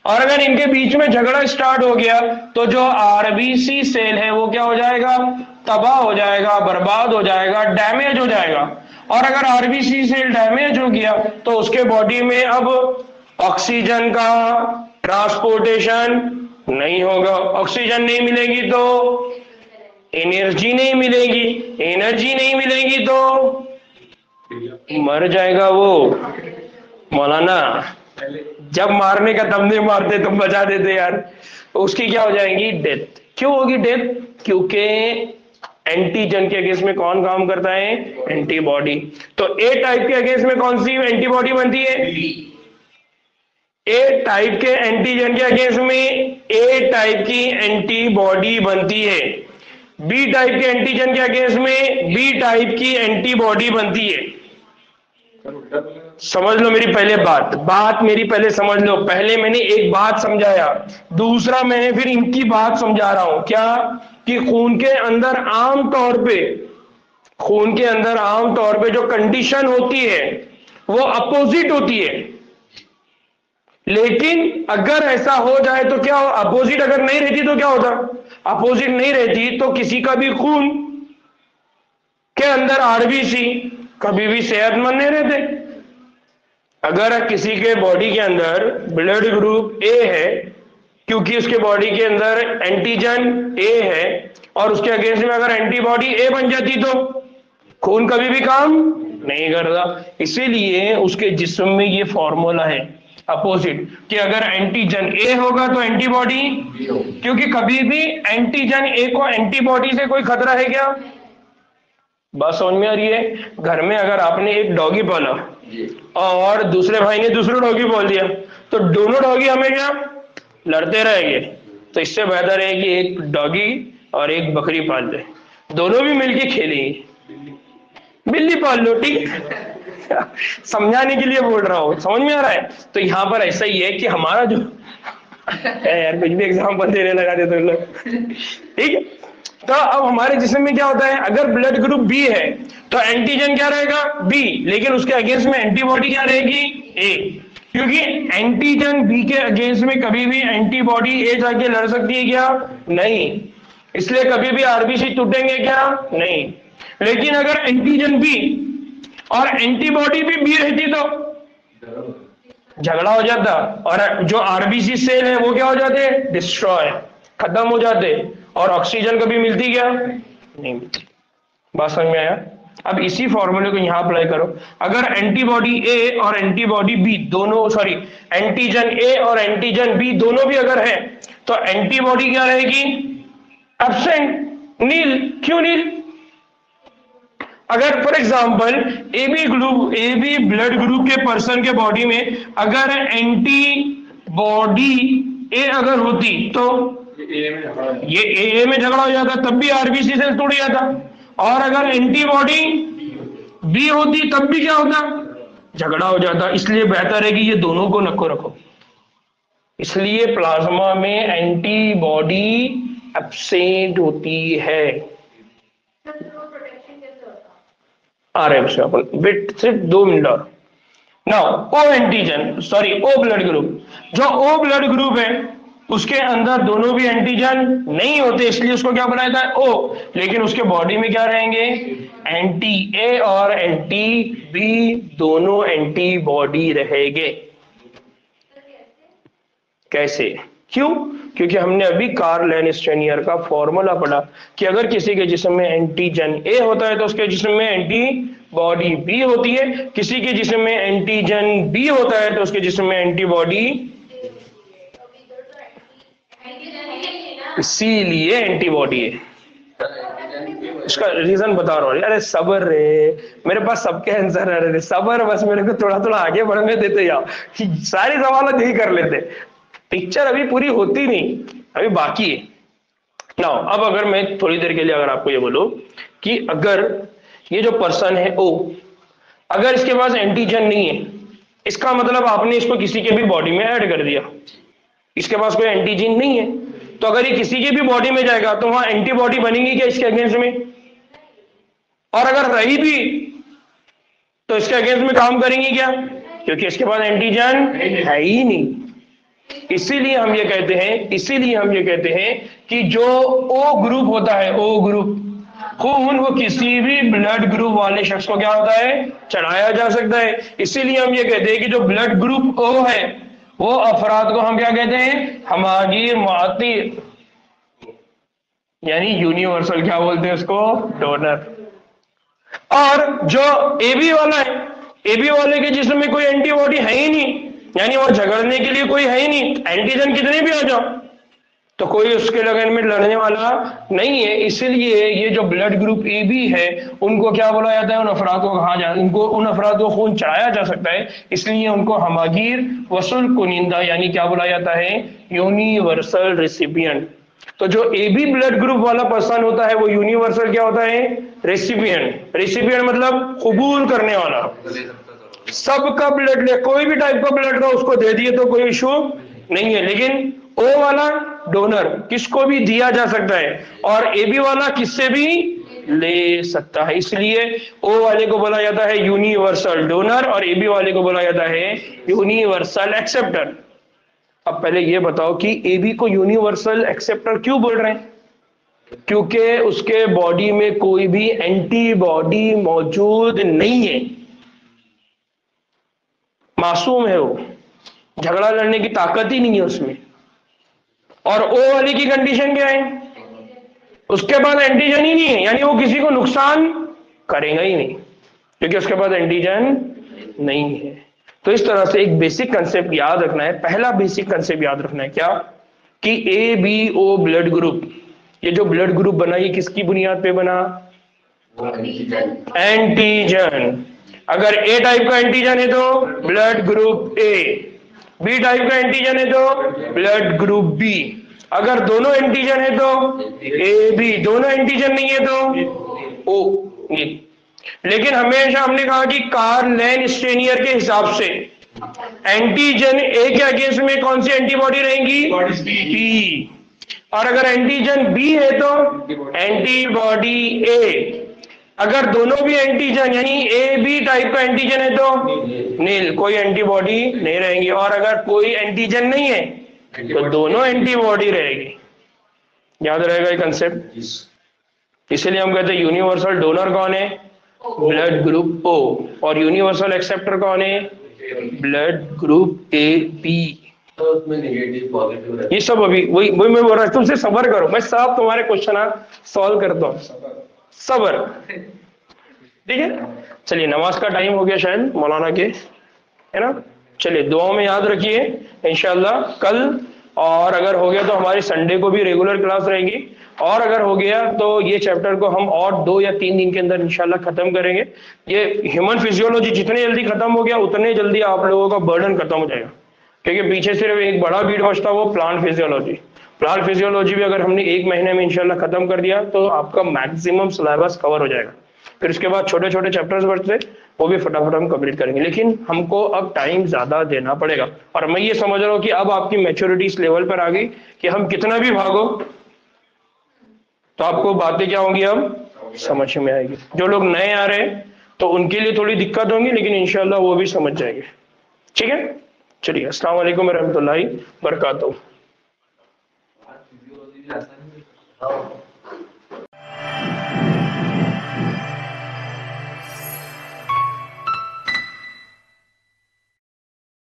और अगर इनके बीच में झगड़ा स्टार्ट हो गया तो जो आरबीसी सेल है वो क्या हो जाएगा, तबाह हो जाएगा, बर्बाद हो जाएगा, डैमेज हो जाएगा। और अगर आरबीसी सेल डैमेज हो गया तो उसके बॉडी में अब ऑक्सीजन का ट्रांसपोर्टेशन नहीं होगा, ऑक्सीजन नहीं मिलेगी तो एनर्जी नहीं मिलेगी, एनर्जी नहीं मिलेगी तो मर जाएगा वो। मौलाना जब मारने का तब नहीं मारते, तुम बचा देते यार। उसकी क्या हो जाएगी, डेथ। क्यों होगी डेथ, क्योंकि एंटीजन के अगेंस्ट में कौन काम करता है, एंटीबॉडी। तो ए टाइप के अगेंस्ट में कौन सी एंटीबॉडी बनती है, ए टाइप के एंटीजन के अगेंस्ट में ए टाइप की एंटीबॉडी बनती है। बी टाइप के एंटीजन के अगेंस्ट में बी टाइप की एंटीबॉडी बनती है। समझ लो मेरी पहले बात मेरी पहले समझ लो। पहले मैंने एक बात समझाया, दूसरा मैंने फिर इनकी बात समझा रहा हूं। क्या कि खून के अंदर आमतौर पे जो कंडीशन होती है वो अपोजिट होती है। लेकिन अगर ऐसा हो जाए तो क्या, अपोजिट अगर नहीं रहती तो क्या होता? अपोजिट नहीं रहती तो किसी का भी खून के अंदर आरबीसी कभी भी सेहतमंद नहीं रहते। अगर किसी के बॉडी के अंदर ब्लड ग्रुप ए है, क्योंकि उसके बॉडी के अंदर एंटीजन ए है और उसके अगेंस्ट में अगर एंटीबॉडी ए बन जाती तो खून कभी भी काम नहीं करता। इसीलिए उसके जिस्म में ये फॉर्मूला है अपोजिट, कि अगर एंटीजन ए होगा तो एंटीबॉडी, क्योंकि कभी भी एंटीजन ए को एंटीबॉडी से कोई खतरा है क्या? बात समझ में आ रही है? घर में अगर आपने एक डॉगी पाला और दूसरे भाई ने दूसरा डॉगी पाल दिया तो दोनों डॉगी हमेशा लड़ते रहेंगे। तो इससे बेहतर है कि एक डॉगी और एक बकरी पाल ले, दोनों भी मिलके खेलेंगे। बिल्ली पाल लो, ठीक है? समझाने के लिए बोल रहा हूं, समझ में आ रहा है? तो यहां पर ऐसा ही है कि हमारा जो यार कुछ भी एग्जाम्पल देने लगा देते तो लोग, ठीक है? तो अब हमारे जिस्म में क्या होता है, अगर ब्लड ग्रुप बी है तो एंटीजन क्या रहेगा? बी, लेकिन उसके अगेंस्ट में एंटीबॉडी क्या रहेगी? ए, क्योंकि एंटीजन बी के अगेंस्ट में कभी भी एंटीबॉडी ए जाके लड़ सकती है क्या? नहीं। इसलिए कभी भी आरबीसी टूटेंगे क्या? नहीं। लेकिन अगर एंटीजन बी और एंटीबॉडी भी बी रहती तो झगड़ा हो जाता और जो आरबीसी सेल है वो क्या हो जाते? डिस्ट्रॉय, खत्म हो जाते। और ऑक्सीजन कभी मिलती क्या? नहीं मिलती। बात समझ में आया? अब इसी फॉर्मूले को यहां अप्लाई करो। अगर एंटीबॉडी ए और एंटीबॉडी बी दोनों, सॉरी, एंटीजन ए और एंटीजन बी दोनों भी अगर है तो एंटीबॉडी क्या रहेगी? Absent, nil. क्यों नील? अगर for example AB blood group के पर्सन के बॉडी में अगर एंटीबॉडी ए अगर होती तो ये ए में झगड़ा हो जाता, तब भी आरबीसी से टूट जाता। और अगर एंटीबॉडी बी होती तब भी क्या होता? झगड़ा हो जाता। इसलिए बेहतर है कि ये दोनों को नको रखो। इसलिए प्लाज्मा में एंटीबॉडी एब्सेंट होती है। आ रहे हैं अपन वेट सिर्फ 2 मिनट और। Now O antigen, sorry O blood group, जो ओ ब्लड ग्रुप है उसके अंदर दोनों भी एंटीजन नहीं होते, इसलिए उसको क्या बनाया था? ओ। लेकिन उसके बॉडी में क्या रहेंगे? एंटी ए और एंटी बी दोनों एंटीबॉडी रहेंगे। कैसे? क्यों? क्योंकि हमने अभी कार्ल लैनिस्टेनियर का फॉर्मूला पढ़ा कि अगर किसी के जिस्म में एंटीजन ए होता है तो उसके जिस्म में एंटीबॉडी बी होती है, किसी के जिस्म में एंटीजन बी होता है तो उसके जिस्म में एंटीबॉडी, इसीलिए एंटीबॉडी है। इसका रीजन बता रहा हूँ। अरे सबर रे, मेरे पास सबके आंसर है रे, सबर, बस मेरे को थोड़ा थोड़ा आगे बढ़ने देते जाओ, सारी सवाल नहीं कर लेते। पिक्चर अभी पूरी होती नहीं, अभी बाकी है। नाउ अब अगर मैं थोड़ी देर के लिए अगर आपको ये बोलूं कि अगर ये जो पर्सन है ओ, अगर इसके पास एंटीजन नहीं है, इसका मतलब आपने इसको किसी के भी बॉडी में ऐड कर दिया। इसके पास कोई एंटीजन नहीं है तो अगर ये किसी के भी बॉडी में जाएगा तो वहां एंटीबॉडी बनेगी क्या इसके अगेंस्ट में? और अगर रही भी तो इसके अगेंस्ट में काम करेंगी क्या? क्योंकि इसके पास एंटीजन है ही नहीं। इसीलिए हम ये कहते हैं कि जो ओ ग्रुप होता है, ओ ग्रुप खून, वो किसी भी ब्लड ग्रुप वाले शख्स को क्या होता है? चढ़ाया जा सकता है। इसीलिए हम ये कहते हैं कि जो ब्लड ग्रुप ओ है वो अफराद को हम क्या कहते हैं? हमागीर मुअत्तिर, यानी यूनिवर्सल क्या बोलते हैं उसको? डोनर। और जो एबी वाला है, एबी वाले के जिस्म में कोई एंटीबॉडी है ही नहीं, यानी वो झगड़ने के लिए कोई है ही नहीं, एंटीजन कितने भी आ जाओ तो कोई उसके लगन में लड़ने वाला नहीं है। इसीलिए ये जो ब्लड ग्रुप ए बी है उनको क्या बोला जाता है? उन अफराद को कहा जाता है, उन अफराद को खून चढ़ाया जा सकता है, इसलिए उनको हमागीर वसूल कुनिंदा यानी क्या बोला जाता है? Universal recipient. तो जो ए बी ब्लड ग्रुप वाला पर्सन होता है वो यूनिवर्सल क्या होता है? रेसिपिएंट। रेसिपिएंट मतलब कबूल करने वाला, सबका ब्लड ले, कोई भी टाइप का ब्लड का उसको दे दिए तो कोई इशू नहीं है। लेकिन ओ वाला डोनर, किसको भी दिया जा सकता है, और ए बी वाला किससे भी ले सकता है, इसलिए ओ वाले को बोला जाता है यूनिवर्सल डोनर और ए बी वाले को बोला जाता है यूनिवर्सल एक्सेप्टर। अब पहले ये बताओ कि ए बी को यूनिवर्सल एक्सेप्टर क्यों बोल रहे हैं? क्योंकि उसके बॉडी में कोई भी एंटीबॉडी मौजूद नहीं है, मासूम है वो, झगड़ा लड़ने की ताकत ही नहीं है उसमें। और ओ वाली की कंडीशन क्या है? उसके पास एंटीजन ही नहीं है, यानी वो किसी को नुकसान करेगा ही नहीं क्योंकि उसके पास एंटीजन नहीं है। तो इस तरह से एक बेसिक कंसेप्ट याद रखना है, पहला बेसिक कंसेप्ट याद रखना है क्या? कि A B O blood group, ये जो ब्लड ग्रुप बना ये किसकी बुनियाद पे बना? एंटीजन। अगर ए टाइप का एंटीजन है तो blood group A, B type का एंटीजन है तो ब्लड ग्रुप बी, अगर दोनों एंटीजन है तो ए बी, दोनों एंटीजन नहीं है तो ओ। लेकिन हमेशा हमने कहा कि कार्ल लैंड-स्टेनियर के हिसाब से एंटीजन ए के अगेंस्ट में कौन सी एंटीबॉडी रहेंगी? बी। और अगर एंटीजन बी है तो एंटीबॉडी ए। अगर दोनों भी एंटीजन यानी ए बी टाइप का एंटीजन है तो नील, कोई एंटीबॉडी नहीं रहेंगी। और अगर कोई एंटीजन नहीं है तो दोनों एंटीबॉडी रहेगी। याद रहेगा ये कंसेप्ट? इसलिए हम कहते हैं यूनिवर्सल डोनर कौन है? Blood group O. और यूनिवर्सल एक्सेप्टर कौन है? Blood group A B. तो उसमें नेगेटिव पॉजिटिव ये सब अभी वही वही मैं बोल रहा हूँ, तुमसे सब्र करो, मैं सब तुम्हारे क्वेश्चन सॉल्व करता हूँ, सब्र, ठीक है। चलिए नमाज का टाइम हो गया शायद मौलाना के, है ना। चलिए दुआ में याद रखिए इंशाल्लाह कल, और अगर हो गया तो हमारी संडे को भी रेगुलर क्लास रहेगी, और अगर हो गया तो ये चैप्टर को हम और 2 या 3 दिन के अंदर इंशाल्लाह खत्म करेंगे। ये ह्यूमन फिजियोलॉजी जितने जल्दी खत्म हो गया उतने जल्दी आप लोगों का बर्डन खत्म हो जाएगा, क्योंकि पीछे सिर्फ एक बड़ा भीड़ बचता वो प्लांट फिजियोलॉजी। प्लांट फिजियोलॉजी भी अगर हमने 1 महीने में इंशाल्लाह खत्म कर दिया तो आपका मैक्सिमम सिलेबस कवर हो जाएगा। फिर उसके बाद छोटे छोटे चैप्टर्स बचते वो भी फटाफट हम कंप्लीट करेंगे, लेकिन हमको अब टाइम ज्यादा देना पड़ेगा। और मैं ये समझ रहा हूँ कि अब आपकी मैच्योरिटी इस लेवल पर आ गई कि हम कितना भी भागो तो आपको बातें क्या होंगी अब समझ में आएगी। जो लोग नए आ रहे हैं तो उनके लिए थोड़ी दिक्कत होंगी, लेकिन इंशाल्लाह वो भी समझ जाएंगे, ठीक है। चलिए अस्सलाम वालेकुम रहमतुल्लाहि बरकातहू।